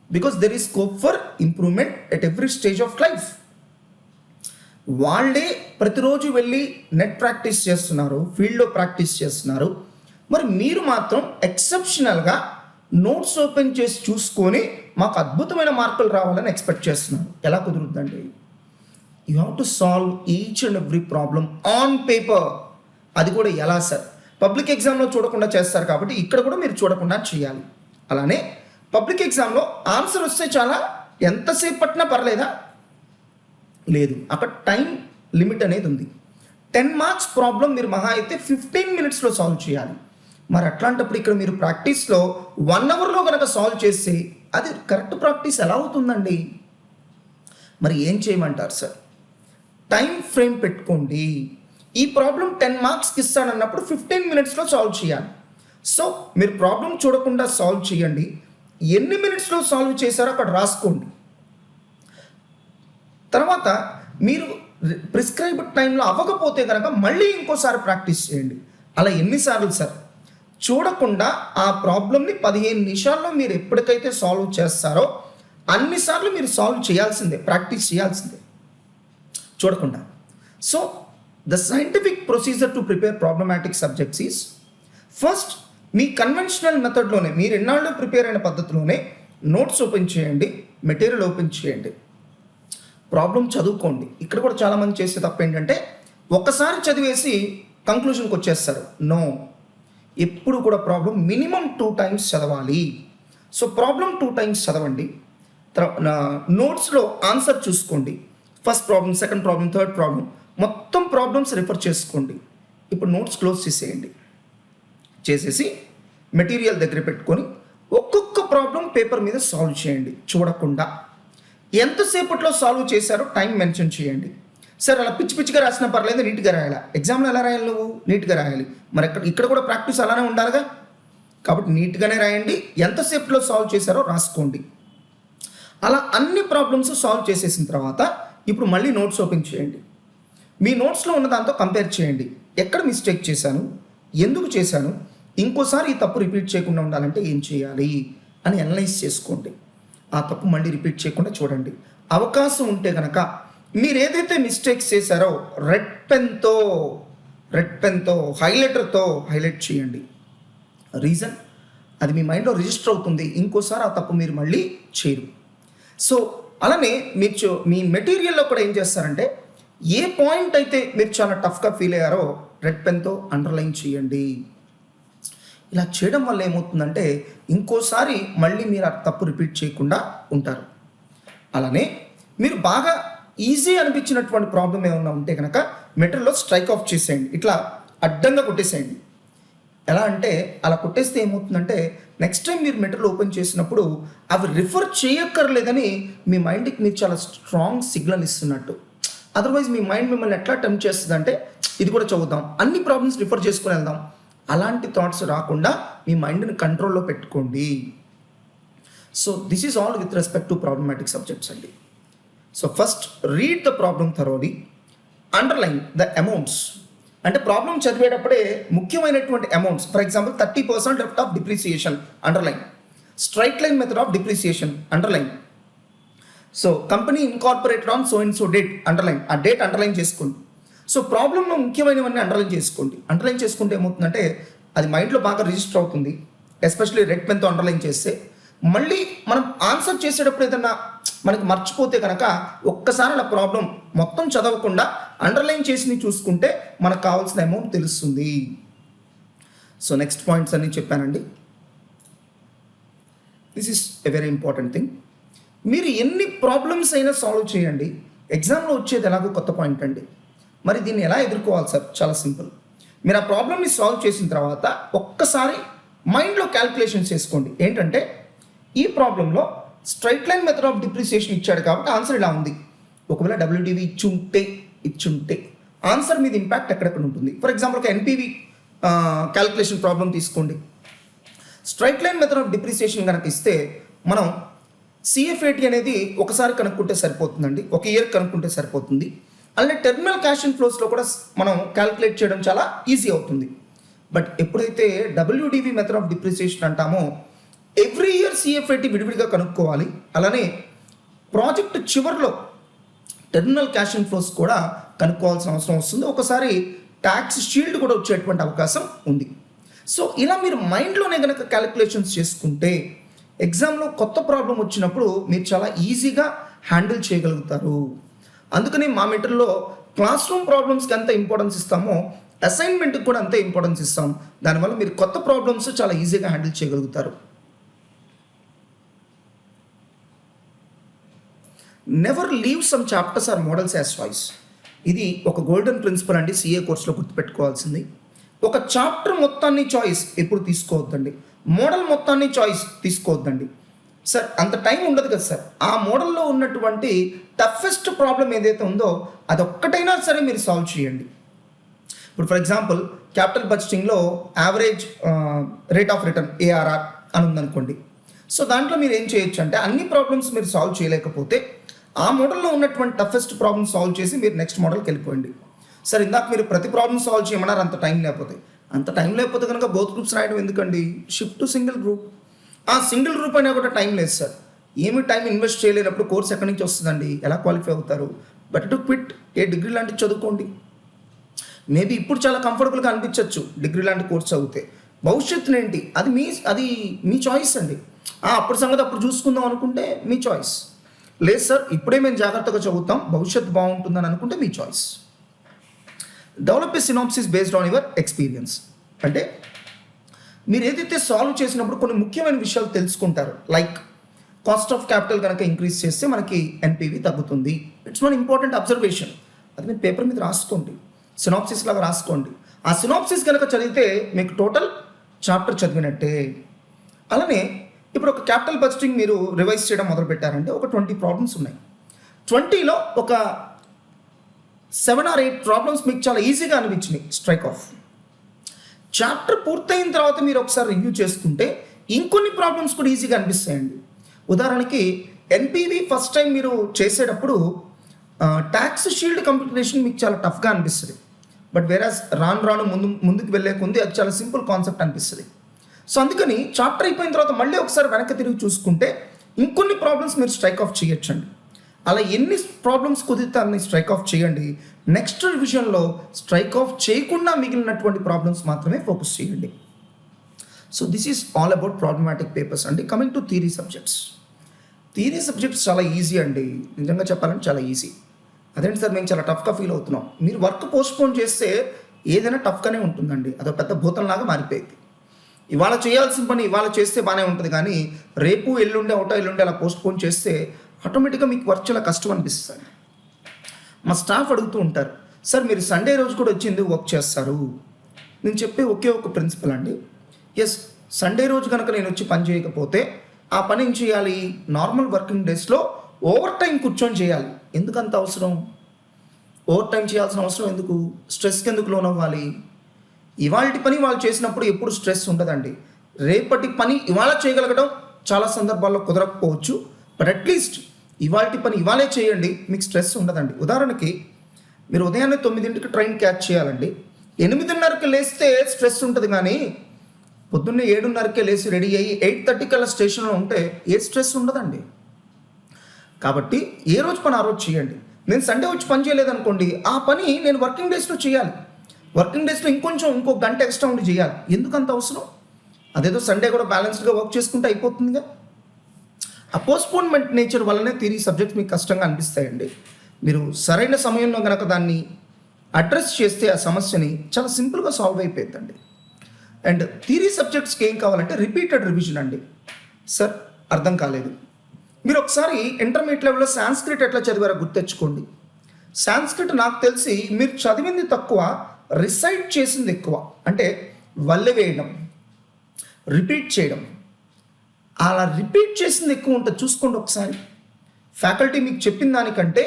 Because there is scope for improvement at every stage of life. వాళ్ళే ప్రతిరోజు వెళ్ళి నెట్ ప్రాక్టీస్ చేస్తున్నారు, ఫీల్డ్లో ప్రాక్టీస్ చేస్తున్నారు. మరి మీరు మాత్రం ఎక్సెప్షనల్గా నోట్స్ ఓపెన్ చేసి చూసుకొని మాకు అద్భుతమైన మార్కులు రావాలని ఎక్స్పెక్ట్ చేస్తున్నారు. ఎలా కుదురుద్దండి? You have to solve each and every problem on paper. అది కూడా ఎలా సార్? పబ్లిక్ ఎగ్జామ్లో చూడకుండా చేస్తారు కాబట్టి ఇక్కడ కూడా మీరు చూడకుండా చేయాలి. అలానే పబ్లిక్ ఎగ్జామ్లో ఆన్సర్ వస్తే చాలా, ఎంతసేపు పట్టినా పర్లేదా? లేదు, అక్కడ టైం లిమిట్ అనేది ఉంది. 10 మార్క్స్ ప్రాబ్లం మీరు మహా అయితే 15 మినిట్స్లో సాల్వ్ చేయాలి. మరి అట్లాంటప్పుడు ఇక్కడ మీరు ప్రాక్టీస్లో 1 అవర్లో కనుక సాల్వ్ చేస్తే అది కరెక్ట్ ప్రాక్టీస్ ఎలా అవుతుందండి? మరి ఏం చేయమంటారు సార్? టైం ఫ్రేమ్ పెట్టుకోండి. ఈ ప్రాబ్లం 10 మార్క్స్కి ఇస్తానన్నప్పుడు 15 మినిట్స్లో సాల్వ్ చేయాలి. సో మీరు ప్రాబ్లం చూడకుండా సాల్వ్ చేయండి. ఎన్ని మినిట్స్లో సాల్వ్ చేశారో అక్కడ రాసుకోండి. తర్వాత మీరు ప్రిస్క్రైబ్డ్ టైంలో అవ్వకపోతే కనుక మళ్ళీ ఇంకోసారి ప్రాక్టీస్ చేయండి. అలా ఎన్నిసార్లు సార్? చూడకుండా ఆ ప్రాబ్లమ్ని 15 నిమిషాల్లో మీరు ఎప్పటికైతే సాల్వ్ చేస్తారో అన్నిసార్లు మీరు సాల్వ్ చేయాల్సిందే, ప్రాక్టీస్ చేయాల్సిందే చూడకుండా. So the scientific procedure to prepare problematic subjects is, first మీ కన్వెన్షనల్ మెథడ్లోనే, మీరు ఎన్నాళ్ళు ప్రిపేర్ అయిన పద్ధతిలోనే నోట్స్ ఓపెన్ చేయండి, మెటీరియల్ ఓపెన్ చేయండి, ప్రాబ్లం చదువుకోండి. ఇక్కడ కూడా చాలామంది చేసే తప్పు ఏంటంటే ఒక్కసారి చదివేసి కంక్లూషన్కి వచ్చేస్తారు. నో, ఎప్పుడు కూడా ప్రాబ్లం మినిమం 2 టైమ్స్ చదవాలి. సో ప్రాబ్లం 2 టైమ్స్ చదవండి. నోట్స్లో ఆన్సర్ చూసుకోండి. First problem, second problem, third problem, మొత్తం ప్రాబ్లమ్స్ రిఫర్ చేసుకోండి. ఇప్పుడు నోట్స్ క్లోజ్ చేసేయండి. చేసేసి మెటీరియల్ దగ్గర పెట్టుకొని ఒక్కొక్క ప్రాబ్లం పేపర్ మీద సాల్వ్ చేయండి చూడకుండా. ఎంతసేపట్లో సాల్వ్ చేశారో టైం మెన్షన్ చేయండి. సార్ అలా పిచ్చి పిచ్చిగా రాసినా పర్లేదు, నీట్గా రాయాలా? ఎగ్జామ్లో ఎలా రాయాలి? నువ్వు నీట్గా రాయాలి. మరి ఇక్కడ కూడా ప్రాక్టీస్ అలానే ఉండాలిగా. కాబట్టి నీట్గానే రాయండి. ఎంతసేపట్లో సాల్వ్ చేశారో రాసుకోండి. అలా అన్ని ప్రాబ్లమ్స్ సాల్వ్ చేసేసిన తర్వాత ఇప్పుడు మళ్ళీ నోట్స్ ఓపెన్ చేయండి. మీ నోట్స్లో ఉన్న దాంతో కంపేర్ చేయండి. ఎక్కడ మిస్టేక్ చేశాను, ఎందుకు చేశాను, ఇంకోసారి ఈ తప్పు రిపీట్ చేయకుండా ఉండాలంటే ఏం చేయాలి అని అనలైజ్ చేసుకోండి. ఆ తప్పు మళ్ళీ రిపీట్ చేయకుండా చూడండి. అవకాశం ఉంటే కనుక మీరు ఏదైతే మిస్టేక్స్ చేశారో రెడ్ పెన్తో హైలైటర్తో హైలైట్ చేయండి. రీజన్, అది మీ మైండ్లో రిజిస్టర్ అవుతుంది. ఇంకోసారి ఆ తప్పు మీరు మళ్ళీ చేయరు. సో అలానే మీరు మీ మెటీరియల్లో కూడా ఏం చేస్తారంటే ఏ పాయింట్ అయితే మీరు చాలా టఫ్గా ఫీల్ అయ్యారో రెడ్ పెన్తో అండర్లైన్ చేయండి. ఇలా చేయడం వల్ల ఏమవుతుందంటే ఇంకోసారి మళ్ళీ మీరు ఆ తప్పు రిపీట్ చేయకుండా ఉంటారు. అలానే మీరు బాగా ఈజీ అనిపించినటువంటి ప్రాబ్లం ఏమన్నా ఉంటే కనుక మెటీరియల్లో స్ట్రైక్ ఆఫ్ చేసేయండి. ఇట్లా అడ్డంగా కొట్టేసేయండి. ఎలా అంటే అలా కొట్టేస్తే ఏమవుతుందంటే నెక్స్ట్ టైం మీరు మెటీరియల్ ఓపెన్ చేసినప్పుడు అవి రిఫర్ చేయక్కర్లేదని మీ మైండ్కి మీరు చాలా స్ట్రాంగ్ సిగ్నల్ ఇస్తున్నట్టు. అదర్వైజ్ మీ మైండ్ మిమ్మల్ని ఎట్లా టెంప్ట్ చేస్తుంది అంటే ఇది కూడా చదువుదాం, అన్ని ప్రాబ్లమ్స్ రిఫర్ చేసుకుని వెళ్దాం. అలాంటి థాట్స్ రాకుండా మీ మైండ్ని కంట్రోల్లో పెట్టుకోండి. So this is all with respect to problematic subjects అండి. So first read the problem thoroughly, underline the amounts. అంటే ప్రాబ్లం చదివేటప్పుడే ముఖ్యమైనటువంటి amounts. For example 30% left of depreciation, underline. Straight line method of depreciation, underline. So company incorporated on so and so date, underline. ఆ డేట్ అండర్లైన్ చేసుకోండి. సో ప్రాబ్లంలో ముఖ్యమైనవన్నీ అండర్లైన్ చేసుకోండి. అండర్లైన్ చేసుకుంటే ఏమవుతుందంటే అది మైండ్లో బాగా రిజిస్టర్ అవుతుంది. ఎస్పెషల్లీ రెడ్ పెన్తో అండర్లైన్ చేస్తే మళ్ళీ మనం ఆన్సర్ చేసేటప్పుడు ఏదన్నా మనకి మర్చిపోతే కనుక ఒక్కసారి అలా ప్రాబ్లం మొత్తం చదవకుండా అండర్లైన్ చేసి చూసుకుంటే మనకు కావాల్సిన అమౌంట్ తెలుస్తుంది. సో నెక్స్ట్ పాయింట్స్ అన్నీ చెప్పానండి. This is a very important thing. మీరు ఎన్ని ప్రాబ్లమ్స్ అయినా సాల్వ్ చేయండి, ఎగ్జామ్లో వచ్చేది ఎలాగో కొత్త పాయింట్ అండి. మరి దీన్ని ఎలా ఎదుర్కోవాలి సార్? చాలా సింపుల్. మీరు ఆ ప్రాబ్లమ్ని సాల్వ్ చేసిన తర్వాత ఒక్కసారి మైండ్లో క్యాల్కులేషన్స్ చేసుకోండి. ఏంటంటే ఈ ప్రాబ్లంలో straight line method of depreciation ఇచ్చాడు కాబట్టి ఆన్సర్ ఇలా ఉంది. ఒకవేళ డబ్ల్యూడివి ఇచ్చుంటే ఆన్సర్ మీద ఇంపాక్ట్ ఎక్కడెక్కడ ఉంటుంది. ఫర్ ఎగ్జాంపుల్ ఒక ఎన్పివి క్యాల్కులేషన్ ప్రాబ్లం తీసుకోండి. Straight line method of depreciation కనుక ఇస్తే మనం సిఎఫ్ఏటి అనేది ఒకసారి కనుక్కుంటే సరిపోతుందండి, ఒక ఇయర్ కనుక్కుంటే సరిపోతుంది. అలానే టెర్మినల్ క్యాష్ ఇన్ఫ్లోస్లో కూడా మనం క్యాల్కులేట్ చేయడం చాలా ఈజీ అవుతుంది. బట్ ఎప్పుడైతే డబ్ల్యూడివి మెథడ్ ఆఫ్ డిప్రిసియేషన్ అంటామో ఎవ్రీ ఇయర్ సిఎఫ్ఐటి విడివిడిగా కనుక్కోవాలి. అలానే ప్రాజెక్ట్ చివరిలో టెర్మినల్ క్యాష్ ఇన్ఫ్లోస్ కూడా కనుక్కోవాల్సిన అవసరం వస్తుంది. ఒకసారి ట్యాక్స్ షీల్డ్ కూడా వచ్చేటువంటి అవకాశం ఉంది. సో ఇలా మీరు మైండ్లోనే కనుక క్యాలిక్యులేషన్స్ చేసుకుంటే ఎగ్జామ్లో కొత్త ప్రాబ్లం వచ్చినప్పుడు మీరు చాలా ఈజీగా హ్యాండిల్ చేయగలుగుతారు. అందుకని మా మెటీరియల్లో క్లాస్ రూమ్ ప్రాబ్లమ్స్కి ఎంత ఇంపార్టెన్స్ ఇస్తామో అసైన్మెంట్కి కూడా అంతే ఇంపార్టెన్స్ ఇస్తాం. దానివల్ల మీరు కొత్త ప్రాబ్లమ్స్ చాలా ఈజీగా హ్యాండిల్ చేయగలుగుతారు. Never leave some chapters or models as choice. ఇది ఒక గోల్డెన్ ప్రిన్సిపల్ అండి, సిఏ కోర్సులో గుర్తుపెట్టుకోవాల్సింది. ఒక చాప్టర్ మొత్తాన్ని చాయిస్ ఎప్పుడు తీసుకోవద్దండి, మోడల్ మొత్తాన్ని చాయిస్ తీసుకోవద్దండి. సార్ అంత టైం ఉండదు కదా సార్, ఆ మోడల్లో ఉన్నటువంటి టఫెస్ట్ ప్రాబ్లం ఏదైతే ఉందో అదొక్కటైనా సరే మీరు సాల్వ్ చేయండి. ఇప్పుడు ఫర్ ఎగ్జాంపుల్ క్యాపిటల్ బడ్జెటింగ్లో average rate of return ARR అని ఉందనుకోండి. సో దాంట్లో మీరు ఏం చేయొచ్చు అంటే అన్ని ప్రాబ్లమ్స్ మీరు సాల్వ్ చేయలేకపోతే ఆ మోడల్లో ఉన్నటువంటి టఫెస్ట్ ప్రాబ్లమ్ సాల్వ్ చేసి మీరు నెక్స్ట్ మోడల్కి వెళ్ళిపోయింది. సార్ ఇందాక మీరు ప్రతి ప్రాబ్లమ్ సాల్వ్ చేయమన్నారు, అంత టైం లేకపోతే కనుక బోత్ గ్రూప్స్ రాయడం ఎందుకండి, షిఫ్ట్ టు సింగిల్ గ్రూప్. ఆ సింగిల్ గ్రూప్ అయినా కూడా టైం లేదు సార్, ఏమి టైం ఇన్వెస్ట్ చేయలేనప్పుడు కోర్స్ ఎక్కడి నుంచి వస్తుందండి, ఎలా క్వాలిఫై అవుతారు? But to quit, A degree లాంటివి చదువుకోండి. మేబీ ఇప్పుడు చాలా కంఫర్టబుల్గా అనిపించవచ్చు డిగ్రీ లాంటి కోర్స్ చదివితే, భవిష్యత్తును ఏంటి అది మీ చాయిస్ అండి. అప్పుడు సంగతి అప్పుడు చూసుకుందాం అనుకుంటే మీ చాయిస్. లేదు సార్ ఇప్పుడే మేము జాగ్రత్తగా చదువుతాం, భవిష్యత్తు బాగుంటుందని అనుకుంటే మీ choice. Develop a synopsis based on your experience. అంటే మీరు ఏదైతే సాల్వ్ చేసినప్పుడు కొన్ని ముఖ్యమైన విషయాలు తెలుసుకుంటారు. లైక్ కాస్ట్ ఆఫ్ క్యాపిటల్ కనుక ఇంక్రీజ్ చేస్తే మనకి ఎన్పివి తగ్గుతుంది. It's one important observation. అది మీరు పేపర్ మీద రాసుకోండి, సినాప్సిస్ లాగా రాసుకోండి. ఆ సినాప్సిస్ కనుక చదివితే మీకు టోటల్ చాప్టర్ చదివినట్టే. అలానే ఇప్పుడు ఒక క్యాపిటల్ బడ్జెటింగ్ మీరు రివైజ్ చేయడం మొదలు పెట్టారంటే ఒక 20 ప్రాబ్లమ్స్ ఉన్నాయి. 20లో ఒక 7 or 8 ప్రాబ్లమ్స్ మీకు చాలా ఈజీగా అనిపించినాయి, స్ట్రైక్ ఆఫ్. చాప్టర్ పూర్తయిన తర్వాత మీరు ఒకసారి రివ్యూ చేసుకుంటే ఇంకొన్ని ప్రాబ్లమ్స్ కూడా ఈజీగా అనిపిస్తాయండి. ఉదాహరణకి ఎన్పివి ఫస్ట్ టైం మీరు చేసేటప్పుడు ట్యాక్స్ షీల్డ్ కంప్యూటేషన్ మీకు చాలా టఫ్గా అనిపిస్తుంది. బట్ వేరాజ్ రాను ముందుకు వెళ్ళే కొంది అది చాలా సింపుల్ కాన్సెప్ట్ అనిపిస్తుంది. సో అందుకని చాప్టర్ అయిపోయిన తర్వాత మళ్ళీ ఒకసారి వెనక్కి తిరిగి చూసుకుంటే ఇంకొన్ని ప్రాబ్లమ్స్ మీరు స్ట్రైక్ ఆఫ్ చేయొచ్చండి. అలా ఎన్ని ప్రాబ్లమ్స్ కుదిరితే అన్ని స్ట్రైక్ ఆఫ్ చేయండి. నెక్స్ట్ రివిజన్లో స్ట్రైక్ ఆఫ్ చేయకుండా మిగిలినటువంటి ప్రాబ్లమ్స్ మాత్రమే ఫోకస్ చేయండి. So this is all about problematic papers అండి. Coming to theory subjects. Theory subjects చాలా ఈజీ అండి, నిజంగా చెప్పాలంటే చాలా ఈజీ. అదేంటి సార్ మేము చాలా టఫ్గా ఫీల్ అవుతున్నాం. మీరు వర్క్ పోస్ట్పోన్ చేస్తే ఏదైనా టఫ్గానే ఉంటుందండి, అదో పెద్ద భూతంలాగా మారిపోయింది. ఇవాళ చేయాల్సిన పని ఇవాళ చేస్తే బాగానే ఉంటుంది, కానీ రేపు ఎల్లుండి అలా పోస్ట్పోన్ చేస్తే ఆటోమేటిక్గా మీకు వర్క్ చాలా కష్టం అనిపిస్తుంది. మా స్టాఫ్ అడుగుతూ ఉంటారు, సార్ మీరు సండే రోజు కూడా వచ్చి ఎందుకు వర్క్ చేస్తారు? నేను చెప్పే ఒకే ఒక ప్రిన్సిపల్ అండి, ఎస్ సండే రోజు కనుక నేను వచ్చి పని చేయకపోతే ఆ పని ఏం చేయాలి, నార్మల్ వర్కింగ్ డేస్లో ఓవర్ టైం కూర్చొని చేయాలి. ఎందుకంత అవసరం? ఓవర్ టైం చేయాల్సిన అవసరం ఎందుకు? స్ట్రెస్కి ఎందుకు లోన్ అవ్వాలి? ఇవాళ పని వాళ్ళు చేసినప్పుడు ఎప్పుడు స్ట్రెస్ ఉండదండి. రేపటి పని ఇవాళ చేయగలగడం చాలా సందర్భాల్లో కుదరకపోవచ్చు, బట్ అట్లీస్ట్ ఇవాళ పని ఇవాళే చేయండి, మీకు స్ట్రెస్ ఉండదండి. ఉదాహరణకి మీరు ఉదయాన్నే 9ంటికి ట్రైన్ క్యాచ్ చేయాలండి, 8:30కి లేస్తే స్ట్రెస్ ఉంటుంది, కానీ పొద్దున్నే 7:30కే లేచి రెడీ అయ్యి 8:30 కల్లా స్టేషన్లో ఉంటే ఏ స్ట్రెస్ ఉండదండి. కాబట్టి ఏ రోజు పని ఆ రోజు చేయండి. నేను సండే వచ్చి పని చేయలేదనుకోండి, ఆ పని నేను వర్కింగ్ డేస్లో చేయాలి. వర్కింగ్ డేస్లో ఇంకో గంట ఎక్స్ట్రా ఉండి చేయాలి. ఎందుకంత అవసరం? అదేదో సండే కూడా బ్యాలెన్స్డ్గా వర్క్ చేసుకుంటే అయిపోతుందిగా. ఆ పోస్ట్పోన్మెంట్ నేచర్ వల్లనే థియరీ సబ్జెక్ట్స్ మీకు కష్టంగా అనిపిస్తాయండి. మీరు సరైన సమయంలో కనుక దాన్ని అడ్రస్ చేస్తే ఆ సమస్యని చాలా సింపుల్గా సాల్వ్ అయిపోతుందండి. అండ్ థియరీ సబ్జెక్ట్స్కి ఏం కావాలంటే రిపీటెడ్ రివిజన్ అండి. సార్ అర్థం కాలేదు, మీరు ఒకసారి ఇంటర్మీడియట్ లెవెల్లో సాంస్క్రిట్ ఎట్లా చదివారో గుర్తెచ్చుకోండి. సాంస్క్రిట్ నాకు తెలిసి మీరు చదివింది తక్కువ, రిసైట్ చేసింది ఎక్కువ. అంటే వల్లె వేయడం, రిపీట్ చేయడం, అలా రిపీట్ చేసింది ఎక్కువ ఉంటుంది. చూసుకోండి ఒకసారి, ఫ్యాకల్టీ మీకు చెప్పిన దానికంటే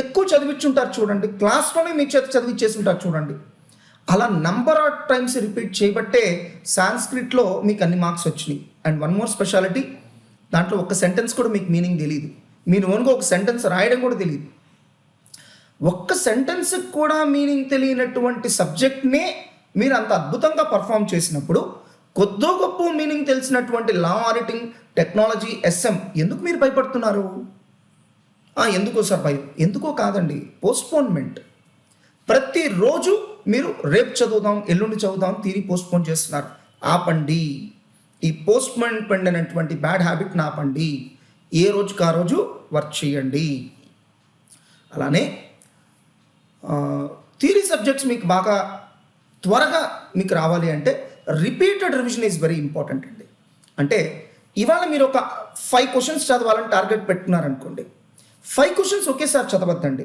ఎక్కువ చదివించుంటారు చూడండి, క్లాస్లోనే మీకు చదివించేసి ఉంటారు చూడండి. అలా నంబర్ ఆఫ్ టైమ్స్ రిపీట్ చేయబట్టే సాంస్క్రిట్లో మీకు అన్ని మార్క్స్ వచ్చినాయి. అండ్ వన్ మోర్ స్పెషాలిటీ, దాంట్లో ఒక సెంటెన్స్ కూడా మీకు మీనింగ్ తెలియదు, మీరు ఓన్గా ఒక సెంటెన్స్ రాయడం కూడా తెలియదు. ఒక్క సెంటెన్స్కి కూడా మీనింగ్ తెలియనటువంటి సబ్జెక్ట్నే మీరు అంత అద్భుతంగా పర్ఫామ్ చేసినప్పుడు కొద్దో గొప్ప మీనింగ్ తెలిసినటువంటి లా, ఆడిటింగ్, టెక్నాలజీ, ఎస్ఎం ఎందుకు మీరు భయపడుతున్నారు? ఎందుకో సార్ భయం? ఎందుకో కాదండి, పోస్ట్పోన్మెంట్. ప్రతిరోజు మీరు రేపు చదువుదాం, ఎల్లుండి చదువుదాం థియరీ పోస్ట్పోన్ చేస్తున్నారు. ఆపండి. ఈ పోస్ట్పోన్మెంట్ అనేటువంటి బ్యాడ్ హ్యాబిట్ని ఆపండి. ఏ రోజుకి ఆ రోజు వర్క్ చేయండి. అలానే థియరీ సబ్జెక్ట్స్ మీకు బాగా త్వరగా మీకు రావాలి అంటే repeated revision is very important అండి. అంటే ఇవాళ మీరు ఒక 5 క్వశ్చన్స్ చదవాలని టార్గెట్ పెట్టుకున్నారనుకోండి, 5 క్వశ్చన్స్ ఒకేసారి చదవద్దండి.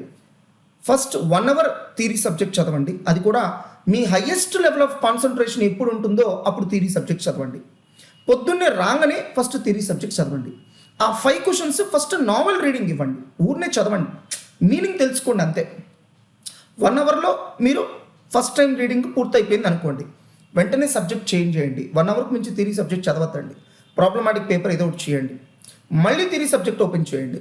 ఫస్ట్ 1 అవర్ థియరీ సబ్జెక్ట్ చదవండి. అది కూడా మీ హయ్యెస్ట్ లెవెల్ ఆఫ్ కాన్సన్ట్రేషన్ ఎప్పుడు ఉంటుందో అప్పుడు థియరీ సబ్జెక్ట్ చదవండి. పొద్దున్నే రాగానే ఫస్ట్ థియరీ సబ్జెక్ట్ చదవండి. ఆ 5 క్వశ్చన్స్ ఫస్ట్ నావెల్ రీడింగ్ ఇవ్వండి, ఊరినే చదవండి, మీనింగ్ తెలుసుకోండి అంతే. 1 అవర్లో మీరు ఫస్ట్ టైం రీడింగ్ పూర్తయిపోయింది అనుకోండి, వెంటనే సబ్జెక్ట్ చేంజ్ చేయండి. 1 అవర్కి మించి థియరీ సబ్జెక్ట్ చదవద్దండి. ప్రాబ్లమాటిక్ పేపర్ ఏదో ఒకటి చేయండి, మళ్ళీ థియరీ సబ్జెక్ట్ ఓపెన్ చేయండి.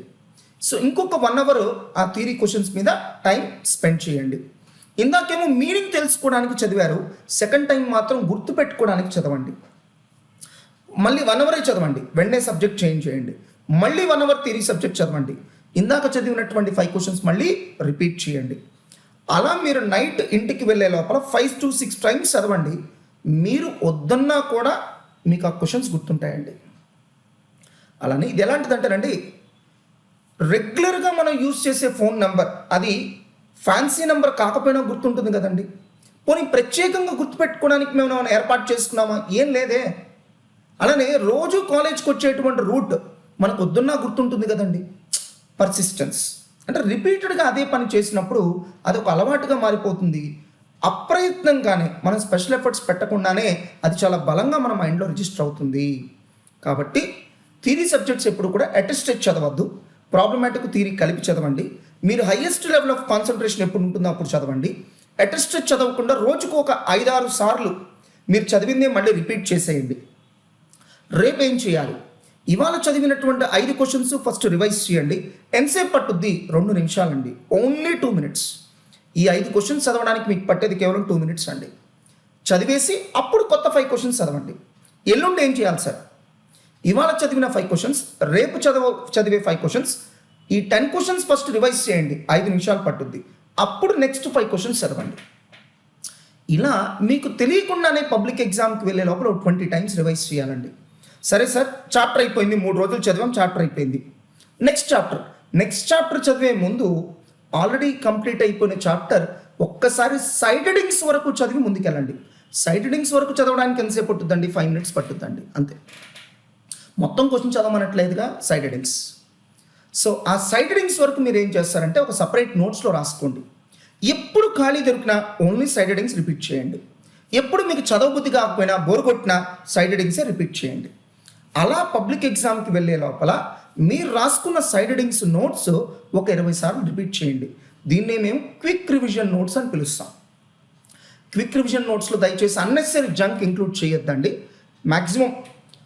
సో ఇంకొక 1 అవర్ ఆ థియరీ క్వశ్చన్స్ మీద టైం స్పెండ్ చేయండి. ఇందాకేమో మీనింగ్ తెలుసుకోవడానికి చదివారు, సెకండ్ టైం మాత్రం గుర్తుపెట్టుకోవడానికి చదవండి. మళ్ళీ 1 అవరే చదవండి, వెంటనే సబ్జెక్ట్ చేంజ్ చేయండి, మళ్ళీ 1 అవర్ థియరీ సబ్జెక్ట్ చదవండి. ఇందాక చదివినటువంటి 5 క్వశ్చన్స్ మళ్ళీ రిపీట్ చేయండి. అలా మీరు నైట్ ఇంటికి వెళ్ళే లోపల 5 to 6 టైమ్స్ చదవండి. మీరు వద్దన్నా కూడా మీకు ఆ క్వశ్చన్స్ గుర్తుంటాయండి. అలానే ఇది ఎలాంటిదంటారండి, రెగ్యులర్గా మనం యూజ్ చేసే ఫోన్ నెంబర్ అది ఫ్యాన్సీ నెంబర్ కాకపోయినా గుర్తుంటుంది కదండి. పోనీ ప్రత్యేకంగా గుర్తుపెట్టుకోవడానికి మేము ఏమైనా ఏర్పాటు చేసుకున్నామా? ఏం లేదే. అలానే రోజు కాలేజ్కి వచ్చేటువంటి రూట్ మనకు వద్దున్నా గుర్తుంటుంది కదండి. పర్సిస్టెన్స్ అంటే రిపీటెడ్గా అదే పని చేసినప్పుడు అది ఒక అలవాటుగా మారిపోతుంది. అప్రయత్నంగానే మనం స్పెషల్ ఎఫర్ట్స్ పెట్టకుండానే అది చాలా బలంగా మన మైండ్లో రిజిస్టర్ అవుతుంది. కాబట్టి థియరీ సబ్జెక్ట్స్ ఎప్పుడు కూడా అటెస్టెడ్ చదవద్దు, ప్రాబ్లమాటిక్ థియరీ కలిపి చదవండి. మీరు హయ్యెస్ట్ లెవెల్ ఆఫ్ కాన్సన్ట్రేషన్ ఎప్పుడు ఉంటుందో అప్పుడు చదవండి. అటెస్టెడ్ చదవకుండా రోజుకు ఒక 5-6 సార్లు మీరు చదివిందే మళ్ళీ రిపీట్ చేసేయండి. రేపు ఏం చేయాలి, ఇవాళ చదివినటువంటి 5 క్వశ్చన్స్ ఫస్ట్ రివైజ్ చేయండి. ఎంతసేపు పట్టుద్ది? 2 నిమిషాలండి, ఓన్లీ 2 minutes. ఈ 5 క్వశ్చన్స్ చదవడానికి మీకు పట్టేది కేవలం 2 minutes అండి. చదివేసి అప్పుడు కొత్త 5 క్వశ్చన్స్ చదవండి. ఎల్లుండి ఏం చేయాలి సార్, ఇవాళ చదివిన 5 క్వశ్చన్స్, రేపు చదివే 5 క్వశ్చన్స్, ఈ 10 క్వశ్చన్స్ ఫస్ట్ రివైజ్ చేయండి, 5 నిమిషాలు పట్టుద్ది. అప్పుడు నెక్స్ట్ 5 క్వశ్చన్స్ చదవండి. ఇలా మీకు తెలియకుండానే పబ్లిక్ ఎగ్జామ్కి వెళ్ళే లోపల 20 టైమ్స్ రివైజ్ చేయాలండి. సరే సార్, చాప్టర్ అయిపోయింది, 3 రోజులు చదివాం, చాప్టర్ అయిపోయింది. నెక్స్ట్ చాప్టర్ చదివే ముందు ఆల్రెడీ కంప్లీట్ అయిపోయిన చాప్టర్ ఒక్కసారి సైడ్ హెడింగ్స్ వరకు చదివి ముందుకెళ్ళండి. సైడ్ హెడింగ్స్ వరకు చదవడానికి ఎంతసేపు పట్టుద్దండి? 5 minutes పట్టుద్దండి అంతే. మొత్తం క్వశ్చన్ చదవమనట్లేదుగా, సైడ్ హెడింగ్స్. సో ఆ సైడ్ హెడింగ్స్ వరకు మీరు ఏం చేస్తారంటే ఒక సపరేట్ నోట్స్లో రాసుకోండి. ఎప్పుడు ఖాళీ దొరికినా ఓన్లీ సైడ్ హెడింగ్స్ రిపీట్ చేయండి. ఎప్పుడు మీకు చదవబుద్ధి కాకపోయినా, బోర్ కొట్టినా సైడ్ హెడింగ్సే రిపీట్ చేయండి. అలా పబ్లిక్ ఎగ్జామ్కి వెళ్ళే లోపల మీరు రాసుకున్న సైడ్ హెడింగ్స్ నోట్స్ ఒక 20 సార్లు రిపీట్ చేయండి. దీన్నే మేము క్విక్ రివిజన్ నోట్స్ అని పిలుస్తాం. క్విక్ రివిజన్ నోట్స్లో దయచేసి అన్నెసరీ జంక్ ఇంక్లూడ్ చేయొద్దండి. మ్యాక్సిమం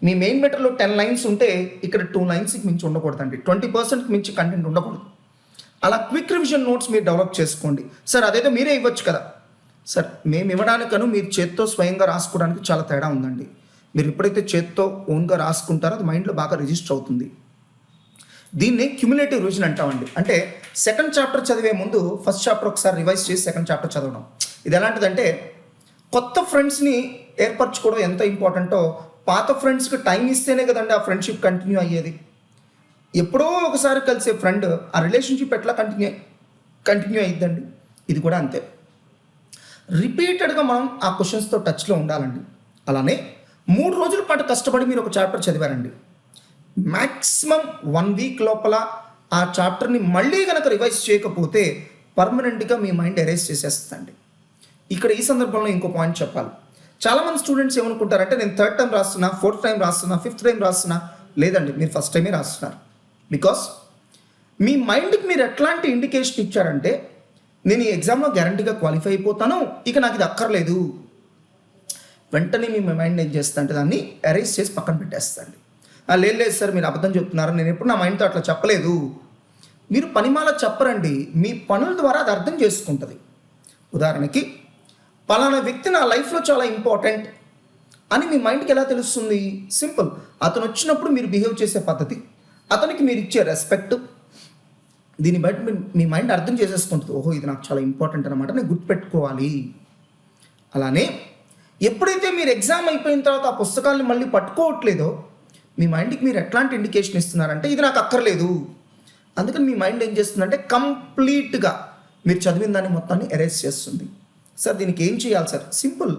మీ మెయిన్ మెటర్లో 10 లైన్స్ ఉంటే ఇక్కడ 2 లైన్స్కి మించి ఉండకూడదండి, 20%కి మించి కంటెంట్ ఉండకూడదు. అలా క్విక్ రివిజన్ నోట్స్ మీరు డెవలప్ చేసుకోండి. సార్ అదేదో మీరే ఇవ్వచ్చు కదా. సార్ మేము ఇవ్వడానికను మీరు చేత్తో స్వయంగా రాసుకోవడానికి చాలా తేడా ఉందండి. మీరు ఎప్పుడైతే చేత్తో ఓన్గా రాసుకుంటారో అది మైండ్లో బాగా రిజిస్టర్ అవుతుంది. దీన్ని క్యుములేటివ్ రివిజన్ అంటామండి. అంటే సెకండ్ చాప్టర్ చదివే ముందు ఫస్ట్ చాప్టర్ ఒకసారి రివైజ్ చేసి సెకండ్ చాప్టర్ చదవడం. ఇది ఎలాంటిదంటే కొత్త ఫ్రెండ్స్ని ఏర్పరచుకోవడం ఎంత ఇంపార్టెంటో పాత ఫ్రెండ్స్కి టైం ఇస్తేనే కదండి ఆ ఫ్రెండ్షిప్ కంటిన్యూ అయ్యేది. ఎప్పుడో ఒకసారి కలిసే ఫ్రెండ్ ఆ రిలేషన్షిప్ ఎట్లా కంటిన్యూ అయ్యిద్దండి. ఇది కూడా అంతే. రిపీటెడ్గా మనం ఆ క్వశ్చన్స్తో టచ్లో ఉండాలండి. అలానే 3 రోజుల పాటు కష్టపడి మీరు ఒక చాప్టర్ చదివారండి, మ్యాక్సిమం 1 వీక్ లోపల ఆ చాప్టర్ని మళ్ళీ కనుక రివైజ్ చేయకపోతే పర్మనెంట్గా మీ మైండ్ ఎరేజ్ చేసేస్తుందండి. ఇక్కడ ఈ సందర్భంలో ఇంకో పాయింట్ చెప్పాలి. చాలామంది స్టూడెంట్స్ ఏమనుకుంటారంటే నేను 3rd టైం రాస్తున్నా, 4th టైం రాస్తున్నా, 5th టైం రాస్తున్నా. లేదండి, మీరు ఫస్ట్ టైమే రాస్తున్నారు. బికాస్ మీ మైండ్కి మీరు ఎట్లాంటి ఇండికేషన్ ఇచ్చారంటే నేను ఈ ఎగ్జామ్లో గ్యారంటీగా క్వాలిఫై అయిపోతాను, ఇక నాకు ఇది అక్కర్లేదు. వెంటనే మీ మైండ్ ఏం చేస్తా అంటే దాన్ని ఎరేజ్ చేసి పక్కన పెట్టేస్తాండి. లేదు సార్ మీరు అబద్ధం చెప్తున్నారు, నేను ఎప్పుడు నా మైండ్తో అట్లా చెప్పలేదు. మీరు పనిమాల చెప్పరండి, మీ పనుల ద్వారా అది అర్థం చేసుకుంటుంది. ఉదాహరణకి పలానా వ్యక్తి నా లైఫ్లో చాలా ఇంపార్టెంట్ అని మీ మైండ్కి ఎలా తెలుస్తుంది? సింపుల్, అతను వచ్చినప్పుడు మీరు బిహేవ్ చేసే పద్ధతి, అతనికి మీరు ఇచ్చే రెస్పెక్ట్, దీన్ని బట్టి మీ మైండ్ అర్థం చేసేసుకుంటుంది. ఓహో ఇది నాకు చాలా ఇంపార్టెంట్ అనమాట, నేను గుర్తుపెట్టుకోవాలి. అలానే ఎప్పుడైతే మీరు ఎగ్జామ్ అయిపోయిన తర్వాత ఆ పుస్తకాలను మళ్ళీ పట్టుకోవట్లేదో మీ మైండ్కి మీరు ఎట్లాంటి ఇండికేషన్ ఇస్తున్నారంటే ఇది నాకు అక్కర్లేదు. అందుకని మీ మైండ్ ఏం చేస్తుందంటే కంప్లీట్గా మీరు చదివిన దాన్ని మొత్తాన్ని ఎరేజ్ చేస్తుంది. సార్ దీనికి ఏం చేయాలి సార్? సింపుల్.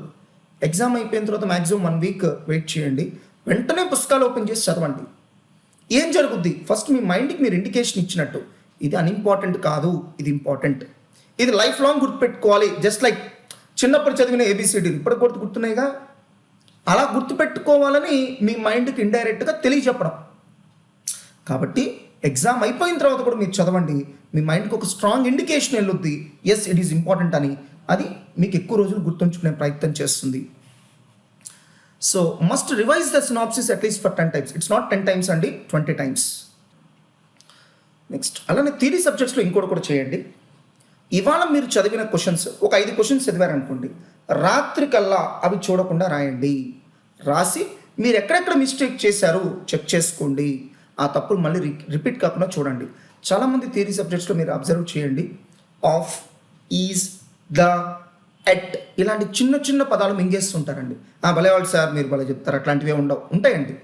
ఎగ్జామ్ అయిపోయిన తర్వాత మ్యాక్సిమం 1 వీక్ వెయిట్ చేయండి. వెంటనే పుస్తకాలు ఓపెన్ చేసి చదవండి. ఏం జరుగుద్ది? ఫస్ట్ మీ మైండ్కి మీరు ఇండికేషన్ ఇచ్చినట్టు, ఇది అన్ఇంపార్టెంట్ కాదు, ఇది ఇంపార్టెంట్, ఇది లైఫ్ లాంగ్ గుర్తుపెట్టుకోవాలి. జస్ట్ లైక్ చిన్నప్పుడు చదివిన ఏబిసిడీలు ఇప్పుడు కూడా గుర్తున్నాయిగా, అలా గుర్తుపెట్టుకోవాలని మీ మైండ్కి ఇండైరెక్ట్గా తెలియజెప్పడం. కాబట్టి ఎగ్జామ్ అయిపోయిన తర్వాత కూడా మీరు చదవండి. మీ మైండ్కి ఒక స్ట్రాంగ్ ఇండికేషన్ వెళ్ళొద్ది, ఎస్ ఇట్ ఈస్ ఇంపార్టెంట్ అని. అది మీకు ఎక్కువ రోజులు గుర్తుంచుకునే ప్రయత్నం చేస్తుంది. So must revise the synopsis at least for 10 times. It's not 10 times అండి, 20 times. నెక్స్ట్ అలానే థియరీ సబ్జెక్ట్స్లో ఇంకోటి కూడా చేయండి. ఇవాళ మీరు చదివిన క్వశ్చన్స్ ఒక 5 క్వశ్చన్స్ చదివారనుకోండి, రాత్రి కల్లా అవి చూడకుండా రాయండి. రాసి మీరు ఎక్కడెక్కడ మిస్టేక్ చేశారు చెక్ చేసుకోండి. ఆ తప్పులు మళ్ళీ రిపీట్ కాకుండా చూడండి. చాలామంది థియరీ సబ్జెక్ట్స్లో మీరు అబ్జర్వ్ చేయండి, ఆఫ్, ఈజ్, ద, ఎట్ ఇలాంటి చిన్న చిన్న పదాలు మింగేస్తుంటారండి. భలేవాళ్ళు సార్ మీరు భలే చెప్తారు, అట్లాంటివి ఉండవు. ఉంటాయండి.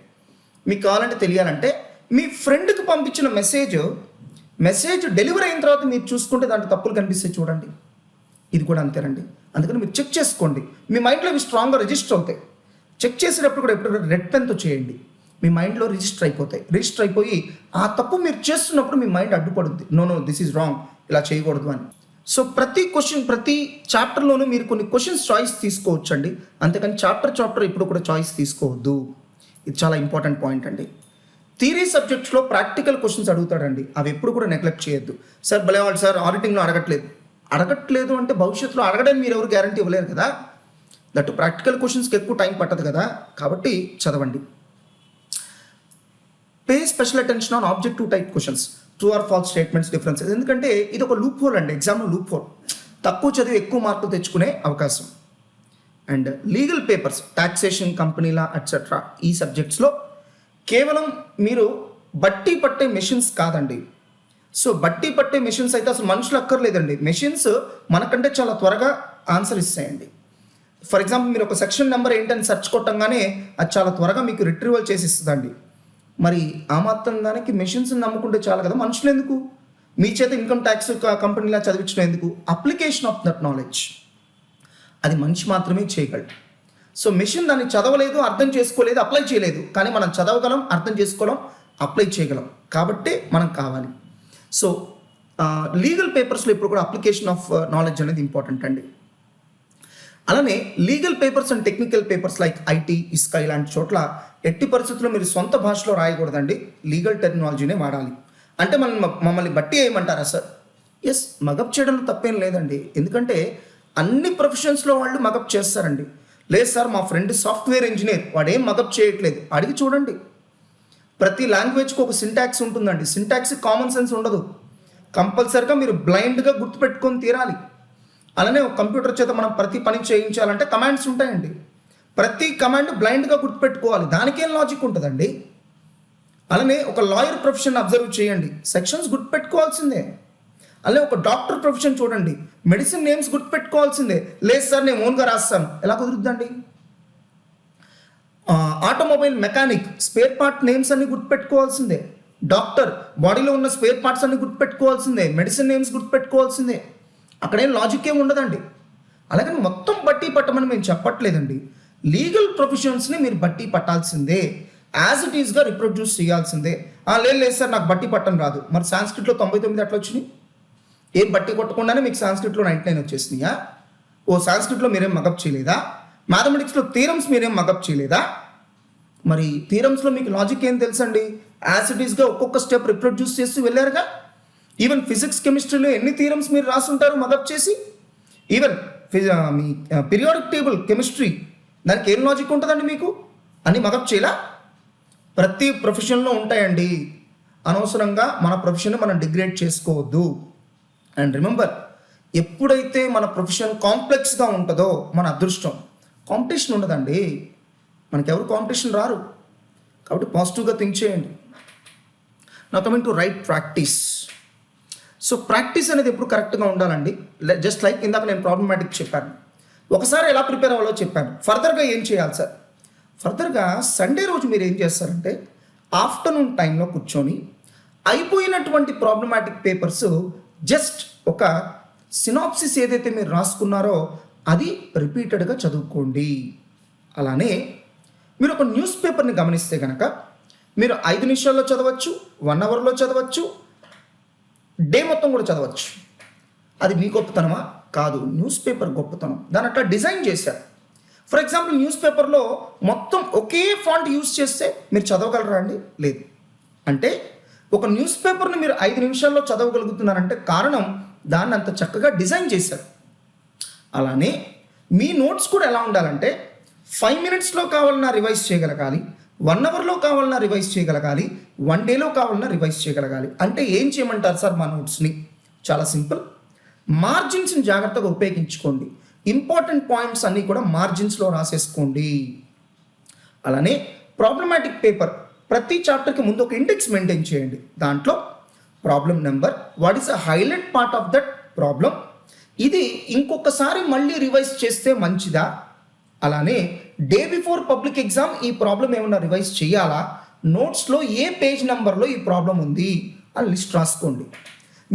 మీకు కావాలంటే తెలియాలంటే మీ ఫ్రెండ్కి పంపించిన మెసేజ్ డెలివరీ అయిన తర్వాత మీరు చూసుకుంటే దాంట్లో తప్పులు కనిపిస్తాయి చూడండి. ఇది కూడా అంతేనండి. అందుకని మీరు చెక్ చేసుకోండి. మీ మైండ్లో ఇవి స్ట్రాంగ్గా రిజిస్టర్ అవుతాయి. చెక్ చేసేటప్పుడు కూడా ఎప్పుడు రెడ్ పెన్తో చేయండి. మీ మైండ్లో రిజిస్టర్ అయిపోతాయి. రిజిస్టర్ అయిపోయి ఆ తప్పు మీరు చేస్తున్నప్పుడు మీ మైండ్ అడ్డుపడుద్ది. నో దిస్ ఈజ్ రాంగ్, ఇలా చేయకూడదు అని. సో ప్రతి చాప్టర్లోనూ మీరు కొన్ని క్వశ్చన్స్ చాయిస్ తీసుకోవచ్చండి. అంతేకాని చాప్టర్ ఇప్పుడు కూడా చాయిస్ తీసుకోవద్దు. ఇది చాలా ఇంపార్టెంట్ పాయింట్ అండి. థియరీ సబ్జెక్ట్స్లో ప్రాక్టికల్ క్వశ్చన్స్ అడుగుతాడండి, అవి ఎప్పుడు కూడా నెగ్లెక్ట్ చేయొద్దు. సార్ భలేవాళ్ళు సార్ ఆడిటింగ్లో అడగట్లేదు అంటే భవిష్యత్తులో అడగడానికి మీరు ఎవరు గ్యారంటీ ఇవ్వలేరు కదా. దట్ ప్రాక్టికల్ క్వశ్చన్స్కి ఎక్కువ టైం పట్టదు కదా. కాబట్టి చదవండి. Pay special attention on objective type questions, true or false statements, differences. ఎందుకంటే ఇది ఒక లూప్ హోల్ అండి, ఎగ్జామ్లో లూప్ హోల్. తక్కువ చదివి ఎక్కువ మార్కులు తెచ్చుకునే అవకాశం. And legal papers, taxation, company law etcetera, ఈ సబ్జెక్ట్స్లో కేవలం మీరు బట్టి పట్టే మెషిన్స్ కాదండి. సో బట్టి పట్టే మెషిన్స్ అయితే అసలు మనుషులు అక్కర్లేదండి. మెషిన్స్ మనకంటే చాలా త్వరగా ఆన్సర్ ఇస్తాయండి. ఫర్ ఎగ్జాంపుల్ మీరు ఒక సెక్షన్ నెంబర్ ఏంటని సెర్చ్ కొట్టంగానే అది చాలా త్వరగా మీకు రిట్రీవల్ చేసి ఇస్తుందండి. మరి ఆ మాత్రం దానికి మెషిన్స్ నమ్ముకుంటే చాలు కదా, మనుషులు ఎందుకు? మీ చేత ఇన్కమ్ ట్యాక్స్ కంపెనీలా చదివించడం ఎందుకు? అప్లికేషన్ ఆఫ్ దట్ నాలెడ్జ్ అది మనిషి మాత్రమే చేయగలడు. సో మెషిన్ దాన్ని చదవలేదు, అర్థం చేసుకోలేదు, అప్లై చేయలేదు. కానీ మనం చదవగలం, అర్థం చేసుకోగలం, అప్లై చేయగలం. కాబట్టే మనం కావాలి. సో లీగల్ పేపర్స్లో ఇప్పుడు కూడా అప్లికేషన్ ఆఫ్ నాలెడ్జ్ అనేది ఇంపార్టెంట్ అండి. అలానే legal papers and technical papers like IT, ISCA ఇలాంటి చోట్ల ఎట్టి పరిస్థితుల్లో మీరు సొంత భాషలో రాయకూడదండి. లీగల్ టెర్మినాలజీనే వాడాలి. అంటే మమ్మల్ని బట్టి వేయమంటారా సార్? ఎస్, మగప్ చేయడంలో తప్పేం లేదండి. ఎందుకంటే అన్ని ప్రొఫెషన్స్లో వాళ్ళు మగప్ చేస్తారండి. లేదు సార్ మా ఫ్రెండ్ సాఫ్ట్వేర్ ఇంజనీర్, వాడేం మగప్ చేయట్లేదు, అడిగి చూడండి. ప్రతి లాంగ్వేజ్కి ఒక సింటాక్స్ ఉంటుందండి. సింటాక్స్ కామన్ సెన్స్ ఉండదు. కంపల్సరిగా మీరు బ్లైండ్గా గుర్తుపెట్టుకొని తీరాలి. అలానే ఒక కంప్యూటర్ చేత మనం ప్రతి పని చేయించాలంటే కమాండ్స్ ఉంటాయండి. ప్రతి కమాండ్ బ్లైండ్గా గుర్తుపెట్టుకోవాలి. దానికేం లాజిక్ ఉంటుందండి. అలానే ఒక లాయర్ ప్రొఫెషన్ అబ్జర్వ్ చేయండి, సెక్షన్స్ గుర్తుపెట్టుకోవాల్సిందే. అలానే ఒక డాక్టర్ ప్రొఫెషన్ చూడండి, మెడిసిన్ నేమ్స్ గుర్తుపెట్టుకోవాల్సిందే. లేదు సార్ నేను ఓన్గా రాస్తాను, ఎలా కుదురుద్దండి? Automobile mechanic spare part names అన్ని గుర్తుపెట్టుకోవాల్సిందే. డాక్టర్ బాడీలో ఉన్న స్పేర్ పార్ట్స్ అన్ని గుర్తుపెట్టుకోవాల్సిందే. Medicine names గుర్తుపెట్టుకోవాల్సిందే. అక్కడేం లాజిక్ ఏమి ఉండదండి. అలాగే మొత్తం బట్టి పట్టమని మేము చెప్పట్లేదండి. లీగల్ ప్రొఫెషన్స్ని మీరు బట్టి పట్టాల్సిందే, యాజ్ ఇట్ ఈస్గా రిప్రొడ్యూస్ చేయాల్సిందే. లేదు సార్ నాకు బట్టి పట్టం రాదు. మరి సాంస్క్రిట్లో 99 అట్లా వచ్చినాయి. ఏం బట్టి కొట్టకుండానే మీకు సాంస్క్రిట్లో 99 వచ్చేసినాయా? సాంస్క్రిట్లో మీరేం మగప్ చేయలేదా? మ్యాథమెటిక్స్లో థీరమ్స్ మీరేం మగప్ చేయలేదా? మరి థీరమ్స్లో మీకు లాజిక్ ఏం తెలుసండి? యాజ్ ఇట్ ఈస్గా ఒక్కొక్క స్టెప్ రిప్రొడ్యూస్ చేస్తూ వెళ్ళారుగా. ఈవెన్ ఫిజిక్స్, కెమిస్ట్రీలో ఎన్ని థీరమ్స్ మీరు రాసుంటారు మగప్ చేసి. ఈవెన్ మీ పీరియాడిక్ టేబుల్ కెమిస్ట్రీ, దానికి ఏం లాజిక్ ఉంటుందండి మీకు? అన్ని మగప్ చేయలా? ప్రతి ప్రొఫెషన్లో ఉంటాయండి. అనవసరంగా మన ప్రొఫెషన్ మనం డిగ్రేడ్ చేసుకోవద్దు. అండ్ రిమెంబర్, ఎప్పుడైతే మన ప్రొఫెషన్ కాంప్లెక్స్గా ఉంటుందో మన అదృష్టం. కాంపిటీషన్ ఉండదండి, మనకెవరు కాంపిటీషన్ రారు. కాబట్టి పాజిటివ్గా థింక్ చేయండి. నా coming to right practice. So practice అనేది ఎప్పుడు కరెక్ట్గా ఉండాలండి. జస్ట్ లైక్ ఇందాక నేను ప్రాబ్లమాటిక్ చెప్పాను, ఒకసారి ఎలా ప్రిపేర్ అవ్వాలో చెప్పాను. ఫర్దర్గా ఏం చేయాలి సార్? ఫర్దర్గా సండే రోజు మీరు ఏం చేస్తారంటే ఆఫ్టర్నూన్ టైంలో కూర్చొని అయిపోయినటువంటి ప్రాబ్లమాటిక్ పేపర్స్ జస్ట్ ఒక సినాప్సిస్ ఏదైతే మీరు రాసుకున్నారో అది రిపీటెడ్గా చదువుకోండి. అలానే మీరు ఒక న్యూస్ పేపర్ని గమనిస్తే కనుక మీరు 5 నిమిషాల్లో చదవచ్చు, 1 అవర్లో చదవచ్చు, డే మొత్తం కూడా చదవచ్చు. అది మీ గొప్పతనమా? కాదు, న్యూస్ పేపర్ గొప్పతనం. దాని అట్లా డిజైన్ చేశారు. ఫర్ ఎగ్జాంపుల్ న్యూస్ పేపర్లో మొత్తం ఒకే ఫాంట్ యూజ్ చేస్తే మీరు చదవగలరా అండి? లేదు. అంటే ఒక న్యూస్ పేపర్ని మీరు 5 నిమిషాల్లో చదవగలుగుతున్నారంటే కారణం దాన్ని అంత చక్కగా డిజైన్ చేశారు. అలానే మీ నోట్స్ కూడా ఎలా ఉండాలంటే 5 మినిట్స్లో కావాలన్నా రివైజ్ చేయగలగాలి, 1 అవర్లో కావాలన్నా రివైజ్ చేయగలగాలి, 1 డేలో కావాలన్నా రివైజ్ చేయగలగాలి. అంటే ఏం చేయమంటారు సార్ మా నోట్స్ని? చాలా సింపుల్. మార్జిన్స్ని జాగ్రత్తగా ఉపయోగించుకోండి. ఇంపార్టెంట్ పాయింట్స్ అన్నీ కూడా మార్జిన్స్లో రాసేసుకోండి. అలానే ప్రాబ్లమాటిక్ పేపర్ ప్రతి చాప్టర్కి ముందు ఒక ఇండెక్స్ మెయింటైన్ చేయండి. దాంట్లో problem number, what is the highlight part of that problem, ఇది ఇంకొకసారి మళ్ళీ రివైజ్ చేస్తే మంచిదా, అలానే డే బిఫోర్ పబ్లిక్ ఎగ్జామ్ ఈ ప్రాబ్లం ఏమన్నా రివైజ్ చేయాలా, నోట్స్లో ఏ పేజ్ నెంబర్లో ఈ ప్రాబ్లం ఉంది అని లిస్ట్ రాసుకోండి.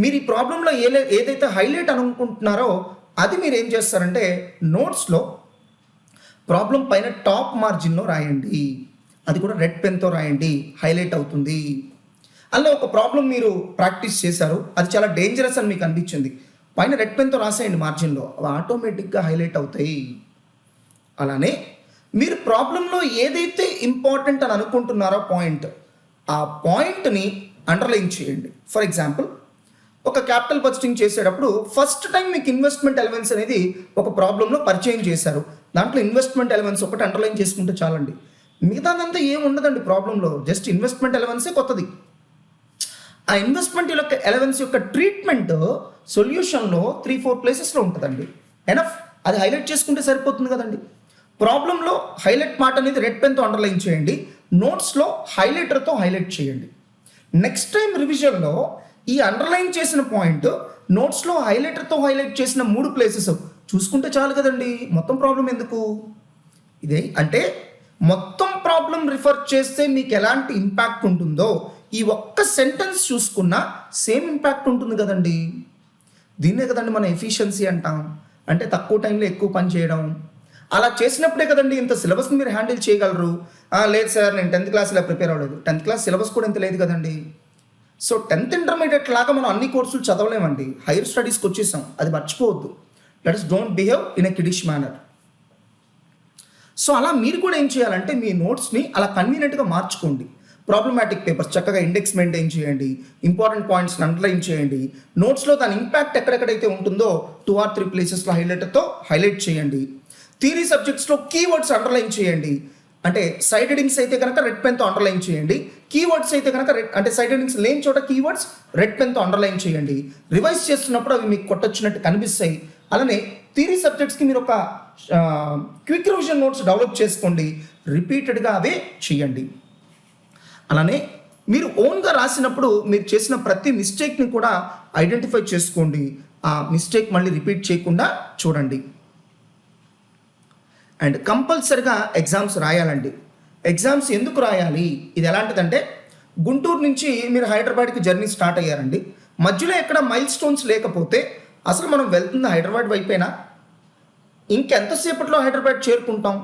మీరు ఈ ప్రాబ్లంలో ఏదైతే హైలైట్ అనుకుంటున్నారో అది మీరు ఏం చేస్తారంటే నోట్స్లో ప్రాబ్లం పైన టాప్ మార్జిన్లో రాయండి. అది కూడా రెడ్ పెన్తో రాయండి, హైలైట్ అవుతుంది. అలా ఒక ప్రాబ్లం మీరు ప్రాక్టీస్ చేశారు, అది చాలా డేంజరస్ అని మీకు అనిపించింది, పైన రెడ్ పెన్తో రాసేయండి మార్జిన్లో, అవి ఆటోమేటిక్గా హైలైట్ అవుతాయి. అలానే మీరు ప్రాబ్లంలో ఏదైతే ఇంపార్టెంట్ అని అనుకుంటున్నారో పాయింట్, ఆ పాయింట్ని అండర్లైన్ చేయండి. ఫర్ ఎగ్జాంపుల్ ఒక క్యాపిటల్ బడ్జెటింగ్ చేసేటప్పుడు ఫస్ట్ టైం మీకు ఇన్వెస్ట్మెంట్ ఎలిమెంట్స్ అనేది ఒక ప్రాబ్లంలో పరిచయం చేశారు. దాంట్లో ఇన్వెస్ట్మెంట్ ఎలిమెంట్స్ ఒకటి అండర్లైన్ చేసుకుంటే చాలండి. మిగతాదంతా ఏం ఉండదండి ప్రాబ్లంలో, జస్ట్ ఇన్వెస్ట్మెంట్ ఎలిమెంట్సే కొత్తది. ఆ ఇన్వెస్ట్మెంట్ యొక్క ఎలిమెంట్స్ యొక్క ట్రీట్మెంట్ సొల్యూషన్లో 3-4 ప్లేసెస్లో ఉంటుందండి. ఎనఫ్, అది హైలైట్ చేసుకుంటే సరిపోతుంది కదండి. ప్రాబ్లంలో హైలైట్ పార్ట్ అనేది రెడ్ పెన్తో అండర్లైన్ చేయండి, నోట్స్లో హైలైటర్తో హైలైట్ చేయండి. నెక్స్ట్ టైం రివిజన్లో ఈ అండర్లైన్ చేసిన పాయింట్ నోట్స్లో హైలైటర్తో హైలైట్ చేసిన 3 ప్లేసెస్ చూసుకుంటే చాలు కదండి. మొత్తం ప్రాబ్లం ఎందుకు? ఇదే అంటే మొత్తం ప్రాబ్లం రిఫర్ చేస్తే మీకు ఎలాంటి ఇంపాక్ట్ ఉంటుందో ఈ ఒక్క సెంటెన్స్ చూసుకున్నా సేమ్ ఇంపాక్ట్ ఉంటుంది కదండి. దీన్నే కదండి మనం ఎఫిషియన్సీ అంటాం. అంటే తక్కువ టైంలో ఎక్కువ పని చేయడం. అలా చేసినప్పుడే కదండి ఇంత సిలబస్ని మీరు హ్యాండిల్ చేయగలరు. లేదు సార్, నేను 10th క్లాస్ ఇలా ప్రిపేర్ అవ్వలేదు. 10th క్లాస్ సిలబస్ కూడా ఇంత లేదు కదండి. సో 10th ఇంటర్మీడియట్ లాగా మనం అన్ని కోర్సులు చదవలేమండి. హైయర్ స్టడీస్కి వచ్చేసాం, అది మర్చిపోవద్దు. Let us don't behave in a kiddish manner. So అలా మీరు కూడా ఏం చేయాలంటే మీ నోట్స్ని అలా కన్వీనియంట్గా మార్చుకోండి. ప్రాబ్లమాటిక్ పేపర్స్ చక్కగా ఇండెక్స్ మెయింటైన్ చేయండి, ఇంపార్టెంట్ పాయింట్స్ని అండర్లైన్ చేయండి, నోట్స్లో దాని ఇంపాక్ట్ ఎక్కడెక్కడైతే ఉంటుందో 2 or 3 ప్లేసెస్లో హైలైటర్తో హైలైట్ చేయండి. థియరీ సబ్జెక్ట్స్లో కీవర్డ్స్ అండర్లైన్ చేయండి. అంటే సైడ్ హెడింగ్స్ అయితే కనుక రెడ్ పెన్తో అండర్లైన్ చేయండి, కీవర్డ్స్ అయితే కనుక అంటే సైడ్ హెడింగ్స్ లేని చోట కీవర్డ్స్ రెడ్ పెన్తో అండర్లైన్ చేయండి. రివైజ్ చేస్తున్నప్పుడు అవి మీకు కొట్టొచ్చినట్టు కనిపిస్తాయి. అలానే థియరీ సబ్జెక్ట్స్కి మీరు ఒక క్విక్ రివిజన్ నోట్స్ డెవలప్ చేసుకోండి, రిపీటెడ్గా అవే చేయండి. అలానే మీరు ఓన్గా రాసినప్పుడు మీరు చేసిన ప్రతి మిస్టేక్ని కూడా ఐడెంటిఫై చేసుకోండి. ఆ మిస్టేక్ మళ్ళీ రిపీట్ చేయకుండా చూడండి. అండ్ కంపల్సరిగా ఎగ్జామ్స్ రాయాలండి. ఎగ్జామ్స్ ఎందుకు రాయాలి? ఇది ఎలాంటిదంటే గుంటూరు నుంచి మీరు హైదరాబాద్కి జర్నీ స్టార్ట్ అయ్యారండి. మధ్యలో ఎక్కడ మైల్ స్టోన్స్ లేకపోతే అసలు మనం వెళ్తుంది హైదరాబాద్ వైపేనా? ఇంకెంతసేపట్లో హైదరాబాద్ చేరుకుంటాం?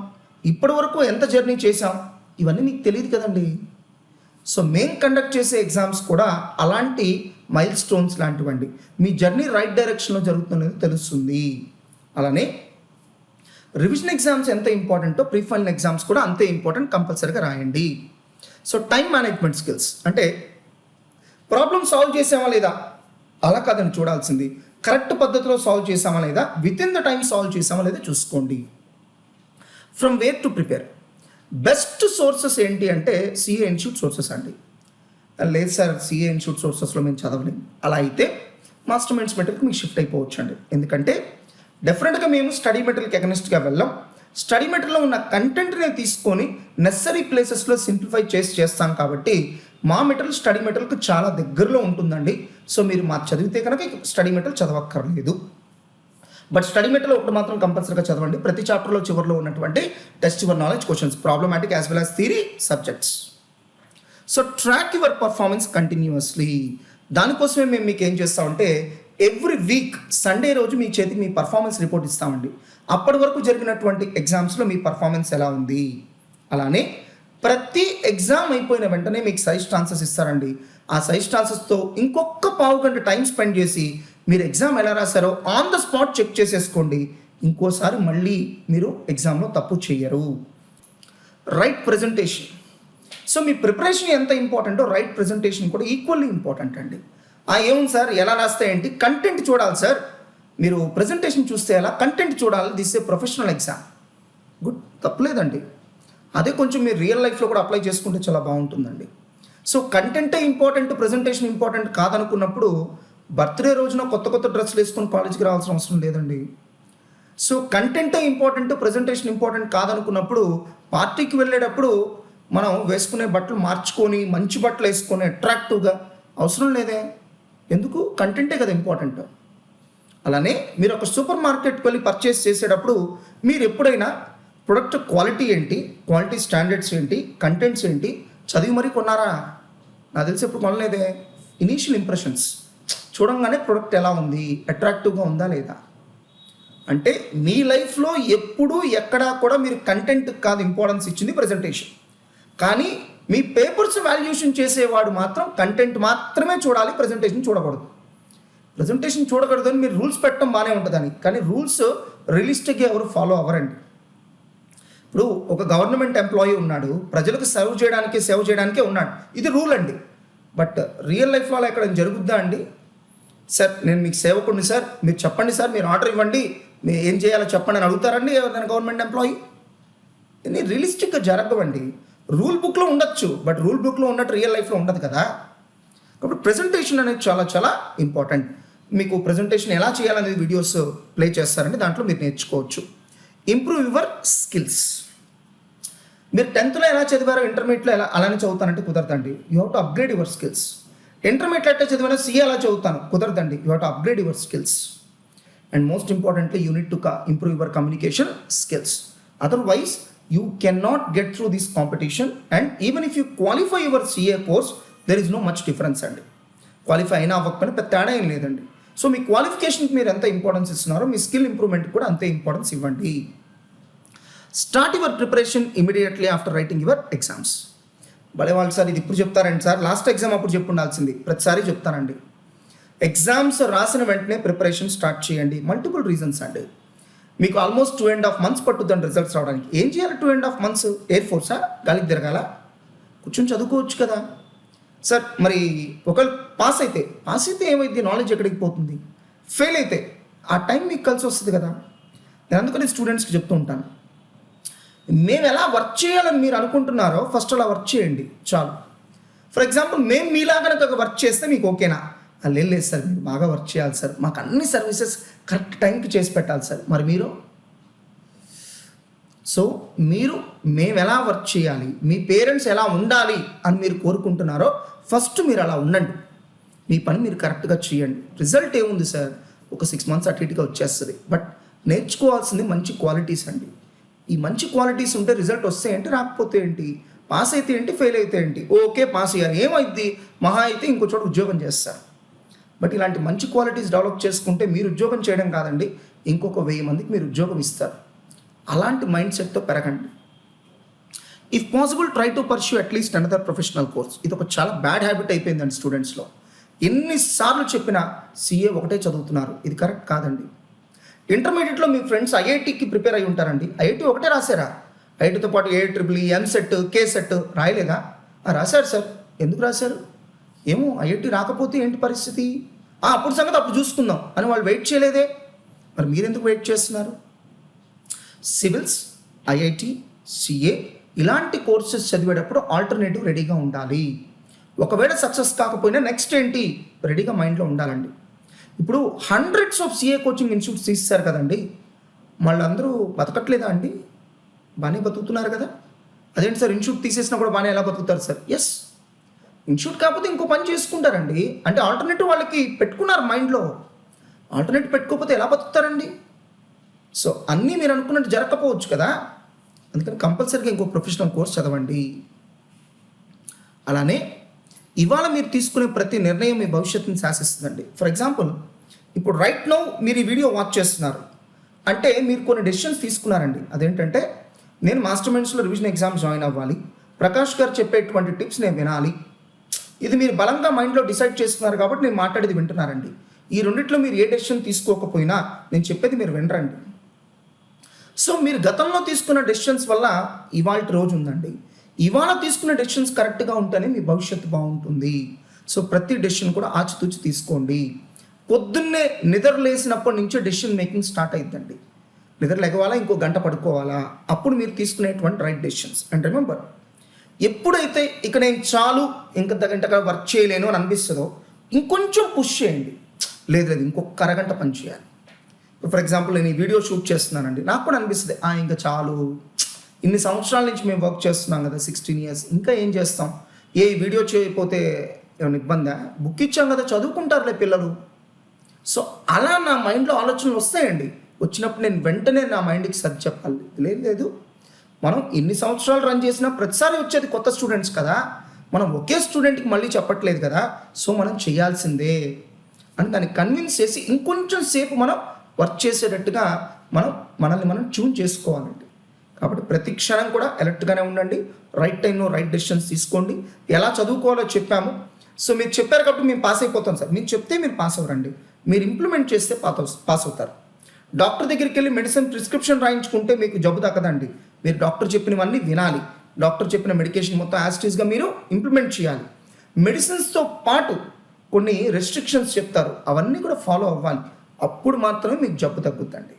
ఇప్పటి వరకు ఎంత జర్నీ చేసాం? ఇవన్నీ మీకు తెలియదు కదండి. సో మేము కండక్ట్ చేసే ఎగ్జామ్స్ కూడా అలాంటి మైల్ స్టోన్స్ లాంటివండి. మీ జర్నీ రైట్ డైరెక్షన్లో జరుగుతున్నది తెలుస్తుంది. అలానే రివిజన్ ఎగ్జామ్స్ ఎంత ఇంపార్టెంటో ప్రీ ఫైనల్ ఎగ్జామ్స్ కూడా అంతే ఇంపార్టెంట్, కంపల్సరీగా రాయండి. సో టైం మేనేజ్మెంట్ స్కిల్స్ అంటే ప్రాబ్లమ్ సాల్వ్ చేసామా లేదా అలా కాదని చూడాల్సింది, కరెక్ట్ పద్ధతిలో సాల్వ్ చేసామా లేదా, with in the time solve చేసామా లేదా చూసుకోండి. From where to prepare best sources ఏంటి అంటే సిఏ ఇన్స్టిట్యూట్ సోర్సెస్ అండి. లేదు సార్, సిఏ ఇన్స్టిట్యూట్ సోర్సెస్లో మేము చదవలేము, అలా అయితే మాస్టర్ మైండ్స్ మెటీరియల్కి మీకు షిఫ్ట్ అయిపోవచ్చు అండి. ఎందుకంటే డెఫినెట్గా మేము స్టడీ మెటీరియల్కి అగెనిస్ట్గా వెళ్ళాం. స్టడీ మెటీరియల్లో ఉన్న కంటెంట్ని తీసుకొని నెసరీ ప్లేసెస్లో సింప్లిఫై చేస్తాం కాబట్టి మా మెటీరియల్ స్టడీ మెటీరియల్కి చాలా దగ్గరలో ఉంటుందండి. సో మీరు మా చదివితే కనుక స్టడీ మెటీరియల్ చదవక్కర్లేదు. బట్ స్టడీ మెటీరియల్ ఒకటి మాత్రం కంపల్సరీగా చదవండి. ప్రతి చాప్టర్లో చివరిలో ఉన్నటువంటి test your knowledge questions, problematic as well as theory subjects. So track your performance continuously. దానికోసమే మేము మీకు ఏం చేస్తామంటే ఎవ్రీ వీక్ సండే రోజు మీ చేతికి మీ పర్ఫార్మెన్స్ రిపోర్ట్ ఇస్తామండి. అప్పటి వరకు జరిగినటువంటి ఎగ్జామ్స్లో మీ పర్ఫార్మెన్స్ ఎలా ఉంది. అలానే ప్రతి ఎగ్జామ్ అయిపోయిన వెంటనే మీకు సజెస్ట్ ఆన్సర్స్ ఇస్తారండి. ఆ సజెస్ట్ ఆన్సర్స్తో ఇంకొక పావు గంట టైం స్పెండ్ చేసి మీరు ఎగ్జామ్ ఎలా రాశారో ఆన్ ద స్పాట్ చెక్ చేసేసుకోండి. ఇంకోసారి మళ్ళీ మీరు ఎగ్జామ్లో తప్పు చేయరు. Right presentation. సో మీ ప్రిపరేషన్ ఎంత ఇంపార్టెంటో రైట్ ప్రజెంటేషన్ కూడా ఈక్వల్లీ ఇంపార్టెంట్ అండి. ఏముంది సార్ ఎలా రాస్తే ఏంటి, కంటెంట్ చూడాలి సార్. మీరు ప్రజెంటేషన్ చూస్తే ఎలా, కంటెంట్ చూడాలి. This a professional exam. Good, తప్పలేదండి. అదే కొంచెం మీరు రియల్ లైఫ్లో కూడా అప్లై చేసుకుంటే చాలా బాగుంటుందండి. సో కంటెంటే ఇంపార్టెంట్, ప్రజెంటేషన్ ఇంపార్టెంట్ కాదనుకున్నప్పుడు బర్త్డే రోజున కొత్త కొత్త డ్రెస్సులు వేసుకొని కాలేజీకి రావాల్సిన అవసరం లేదండి. సో కంటెంటే ఇంపార్టెంట్, ప్రజెంటేషన్ ఇంపార్టెంట్ కాదనుకున్నప్పుడు పార్టీకి వెళ్ళేటప్పుడు మనం వేసుకునే బట్టలు మార్చుకొని మంచి బట్టలు వేసుకొని అట్రాక్టివ్గా అవసరం లేదే. ఎందుకు, కంటెంటే కదా ఇంపార్టెంట్. అలానే మీరు ఒక సూపర్ మార్కెట్కి వెళ్ళి పర్చేస్ చేసేటప్పుడు మీరు ఎప్పుడైనా ప్రొడక్ట్ క్వాలిటీ ఏంటి, క్వాలిటీ స్టాండర్డ్స్ ఏంటి, కంటెంట్స్ ఏంటి చదివి మరీ కొన్నారా? నాకు తెలిసి ఎప్పుడు కొనలేదే. ఇనీషియల్ ఇంప్రెషన్స్ చూడంగానే ప్రొడక్ట్ ఎలా ఉంది, అట్రాక్టివ్గా ఉందా లేదా. అంటే మీ లైఫ్లో ఎప్పుడు ఎక్కడా కూడా మీరు కంటెంట్ కాదు ఇంపార్టెన్స్ ఇచ్చింది, ప్రజెంటేషన్. కానీ మీ పేపర్స్ వాల్యుయేషన్ చేసేవాడు మాత్రం కంటెంట్ మాత్రమే చూడాలి, ప్రజెంటేషన్ చూడకూడదు. ప్రజెంటేషన్ చూడకూడదు అని మీరు రూల్స్ పెట్టడం బాగానే ఉంటుందని, కానీ రూల్స్ రియలిస్టిక్గా ఎవరు ఫాలో అవ్వరండి. ఇప్పుడు ఒక గవర్నమెంట్ ఎంప్లాయీ ఉన్నాడు, ప్రజలకు సేవ్ చేయడానికే ఉన్నాడు, ఇది రూల్ అండి. బట్ రియల్ లైఫ్లో అలా ఎక్కడ జరుగుద్దా అండి? సార్ నేను మీకు సేవకుడిని సార్, మీరు చెప్పండి సార్, మీరు ఆర్డర్ ఇవ్వండి, మీరు ఏం చేయాలో చెప్పండి అని అడుగుతారండి ఎవరైనా గవర్నమెంట్ ఎంప్లాయీ? ఇది రియలిస్టిక్గా జరగవండి. రూల్ బుక్లో ఉండొచ్చు, బట్ రూల్ బుక్లో ఉన్నట్టు రియల్ లైఫ్లో ఉండదు కదా. కాబట్టి ప్రజెంటేషన్ అనేది చాలా చాలా ఇంపార్టెంట్. మీకు ప్రజెంటేషన్ ఎలా చేయాలనేది వీడియోస్ ప్లే చేస్తారండి, దాంట్లో మీరు నేర్చుకోవచ్చు. Improve your skills. మీరు 10th ఎలా చదివారో ఇంటర్మీడియట్లో అలానే చదువుతానంటే కుదరదండి. You have to upgrade your skills. Intermediate ఎట్లా చదివినా CA అలా చదువుతాను కుదరదండి. You have to upgrade your skills. And most importantly you need to improve your communication skills. Otherwise you cannot get through this competition, and even if you qualify your CA course there is no much difference అండి. క్వాలిఫై అయినా అవ్వకపోయినా పెద్ద తేడా ఏం లేదండి. సో మీ క్వాలిఫికేషన్కి మీరు ఎంత ఇంపార్టెన్స్ ఇస్తున్నారో మీ స్కిల్ ఇంప్రూవ్మెంట్కి కూడా అంతే ఇంపార్టెన్స్ ఇవ్వండి. Start your preparation immediately after writing your exams. భలే వాళ్ళు సార్ ఇది ఇప్పుడు చెప్తారండి సార్, లాస్ట్ ఎగ్జామ్ అప్పుడు చెప్పు ఉండాల్సింది. ప్రతిసారి చెప్తానండి, ఎగ్జామ్స్ రాసిన వెంటనే ప్రిపరేషన్ స్టార్ట్ చేయండి. మల్టిపుల్ రీజన్స్ అండి. మీకు ఆల్మోస్ట్ 2.5 months పట్టుద్దండి రిజల్ట్స్ రావడానికి. ఏం చేయాలి 2.5 months? ఎయిర్ ఫోర్సా, గాలికి తిరగాల? కూర్చొని చదువుకోవచ్చు కదా సార్. మరి ఒకవేళ పాస్ అయితే ఏమైంది, నాలెడ్జ్ ఎక్కడికి పోతుంది? ఫెయిల్ అయితే ఆ టైం మీకు కలిసి వస్తుంది కదా. నేను అందుకని స్టూడెంట్స్కి చెప్తూ ఉంటాను, మేము ఎలా వర్క్ చేయాలని మీరు అనుకుంటున్నారో ఫస్ట్ అలా వర్క్ చేయండి చాలు. ఫర్ ఎగ్జాంపుల్ మేము మీలా కనుక వర్క్ చేస్తే మీకు ఓకేనా? లేదు సార్, మీరు బాగా వర్క్ చేయాలి సార్, మాకు అన్ని సర్వీసెస్ కరెక్ట్ టైంకి చేసి పెట్టాలి సార్. మరి మీరు మేము ఎలా వర్క్ చేయాలి, మీ పేరెంట్స్ ఎలా ఉండాలి అని మీరు కోరుకుంటున్నారో ఫస్ట్ మీరు అలా ఉండండి. మీ పని మీరు కరెక్ట్గా చేయండి. రిజల్ట్ ఏముంది సార్, ఒక 6 months అటు ఇటుగా వచ్చేస్తుంది. బట్ నేర్చుకోవాల్సింది మంచి క్వాలిటీస్ అండి. ఈ మంచి క్వాలిటీస్ ఉంటే రిజల్ట్ వస్తే ఏంటి, రాకపోతే ఏంటి, పాస్ అయితే ఏంటి, ఫెయిల్ అయితే ఏంటి. ఓకే పాస్ అయ్యారు, ఏమైంది, మహా అయితే ఇంకో చోట ఉద్యోగం చేస్తారు. బట్ ఇలాంటి మంచి క్వాలిటీస్ డెవలప్ చేసుకుంటే మీరు ఉద్యోగం చేయడం కాదండి, ఇంకొక 1000 మందికి మీరు ఉద్యోగం ఇస్తారు. అలాంటి మైండ్ సెట్తో పెరగండి. If possible try to pursue at least another professional course. ఇది ఒక చాలా బ్యాడ్ హ్యాబిట్ అయిపోయిందండి స్టూడెంట్స్లో. ఎన్నిసార్లు చెప్పినా CA ఒకటే చదువుతున్నారు, ఇది కరెక్ట్ కాదండి. ఇంటర్మీడియట్లో మీ ఫ్రెండ్స్ IITకి ప్రిపేర్ అయి ఉంటారండి, IIT ఒకటే రాశారా? IITతో పాటు AEEE, MSET, KSET రాయలేదా? రాశారు సార్. ఎందుకు రాశారు? ఏమో IIT రాకపోతే ఏంటి పరిస్థితి, అప్పుడు సంగతి అప్పుడు చూసుకుందాం అని వాళ్ళు వెయిట్ చేయలేదే. మరి మీరెందుకు వెయిట్ చేస్తున్నారు? సివిల్స్, IIT, CA ఇలాంటి కోర్సెస్ చదివేటప్పుడు ఆల్టర్నేటివ్ రెడీగా ఉండాలి. ఒకవేళ సక్సెస్ కాకపోయినా నెక్స్ట్ ఏంటి రెడీగా మైండ్లో ఉండాలండి. ఇప్పుడు hundreds of CA coaching institutes తీస్తారు కదండి, వాళ్ళందరూ బతకట్లేదా అండి? బాగానే బతుకుతున్నారు కదా. అదేంటి సార్ ఇన్స్టిట్యూట్ తీసేసినా కూడా బాగానే ఎలా బతుకుతారు సార్? ఎస్, ఇన్స్టిట్యూట్ కాకపోతే ఇంకో పని చేసుకుంటారండి. అంటే ఆల్టర్నేటివ్ వాళ్ళకి పెట్టుకున్నారు మైండ్లో. ఆల్టర్నేటివ్ పెట్టుకోకపోతే ఎలా బతుకుతారండి? సో అన్నీ మీరు అనుకున్నట్టు జరగకపోవచ్చు కదా. అందుకని కంపల్సరీగా ఇంకో ప్రొఫెషనల్ కోర్స్ చదవండి. అలానే ఇవాళ మీరు తీసుకునే ప్రతి నిర్ణయం మీ భవిష్యత్తుని శాసిస్తుందండి. ఫర్ ఎగ్జాంపుల్ ఇప్పుడు రైట్ నౌ మీరు ఈ వీడియో వాచ్ చేస్తున్నారు అంటే మీరు కొన్ని డెసిషన్స్ తీసుకున్నారండి. అదేంటంటే నేను మాస్టర్ మైండ్స్లో రివిజన్ ఎగ్జామ్ జాయిన్ అవ్వాలి, ప్రకాష్ గారు చెప్పేటువంటి టిప్స్ నేను వినాలి. ఇది మీరు బలంగా మైండ్లో డిసైడ్ చేసుకున్నారు కాబట్టి నేను మాట్లాడేది వింటున్నారండి. ఈ రెండిట్లో మీరు ఏ డెసిషన్ తీసుకోకపోయినా నేను చెప్పేది మీరు వినరండి. సో మీరు గతంలో తీసుకున్న డెసిషన్స్ వల్ల ఇవాళ రోజు ఉందండి. ఇవాళ తీసుకున్న డెసిషన్స్ కరెక్ట్గా ఉంటేనే మీ భవిష్యత్తు బాగుంటుంది. సో ప్రతి డెసిషన్ కూడా ఆచితూచి తీసుకోండి. పొద్దున్నే నిద్ర లేసినప్పటి నుంచే డెసిషన్ మేకింగ్ స్టార్ట్ అయిద్దండి. నిద్ర లెగవాలా, ఇంకో గంట పడుకోవాలా, అప్పుడు మీరు తీసుకునేటువంటి రైట్ డెసిషన్స్. అండ్ రిమెంబర్, ఎప్పుడైతే ఇక నేను చాలు ఇంకంత గంటగా వర్క్ చేయలేను అని అనిపిస్తుందో ఇంకొంచెం పుష్ చేయండి. లేదు ఇంకొక అరగంట పని చేయాలి. ఫర్ ఎగ్జాంపుల్ నేను ఈ వీడియో షూట్ చేస్తున్నానండి, నాకు కూడా అనిపిస్తుంది ఇంకా చాలు, ఇన్ని సంవత్సరాల నుంచి మేము వర్క్ చేస్తున్నాం కదా, 16 years, ఇంకా ఏం చేస్తాం, ఏ వీడియో చేయకపోతే ఏమైనా ఇబ్బందా, బుక్ ఇచ్చాం కదా చదువుకుంటారులే పిల్లలు. సో అలా నా మైండ్లో ఆలోచనలు వస్తాయండి. వచ్చినప్పుడు నేను వెంటనే నా మైండ్కి సర్ది చెప్పాలి. లేదు మనం ఎన్ని సంవత్సరాలు రన్ చేసినా ప్రతిసారి వచ్చేది కొత్త స్టూడెంట్స్ కదా, మనం ఒకే స్టూడెంట్కి మళ్ళీ చెప్పట్లేదు కదా, సో మనం చేయాల్సిందే అని దాన్ని కన్విన్స్ చేసి ఇంకొంచెం సేపు మనం వర్క్ చేసేటట్టుగా మనల్ని మనం ట్యూన్ చేసుకోవాలండి. కాబట్టి ప్రతి క్షణం కూడా అలర్ట్గానే ఉండండి. రైట్ టైంలో రైట్ డెసిషన్స్ తీసుకోండి. ఎలా చదువుకోవాలో చెప్పాము. సో మీరు చెప్పారు కాబట్టి మేము పాస్ అయిపోతాం సార్, మీరు చెప్తే మీరు పాస్ అవ్వరండి, మీరు ఇంప్లిమెంట్ చేస్తే పాస్ అవుతారు. డాక్టర్ దగ్గరికి వెళ్ళి మెడిసిన్ ప్రిస్క్రిప్షన్ రాయించుకుంటే మీకు జబ్బు దక్కదండి. మీరు డాక్టర్ చెప్పినవన్నీ వినాలి. డాక్టర్ చెప్పిన మెడికేషన్ మొత్తం యాస్టీస్గా మీరు ఇంప్లిమెంట్ చేయాలి. మెడిసిన్స్తో పాటు కొన్ని రెస్ట్రిక్షన్స్ చెప్తారు, అవన్నీ కూడా ఫాలో అవ్వాలి. అప్పుడు మాత్రమే మీకు జబ్బు తగ్గుద్దండి.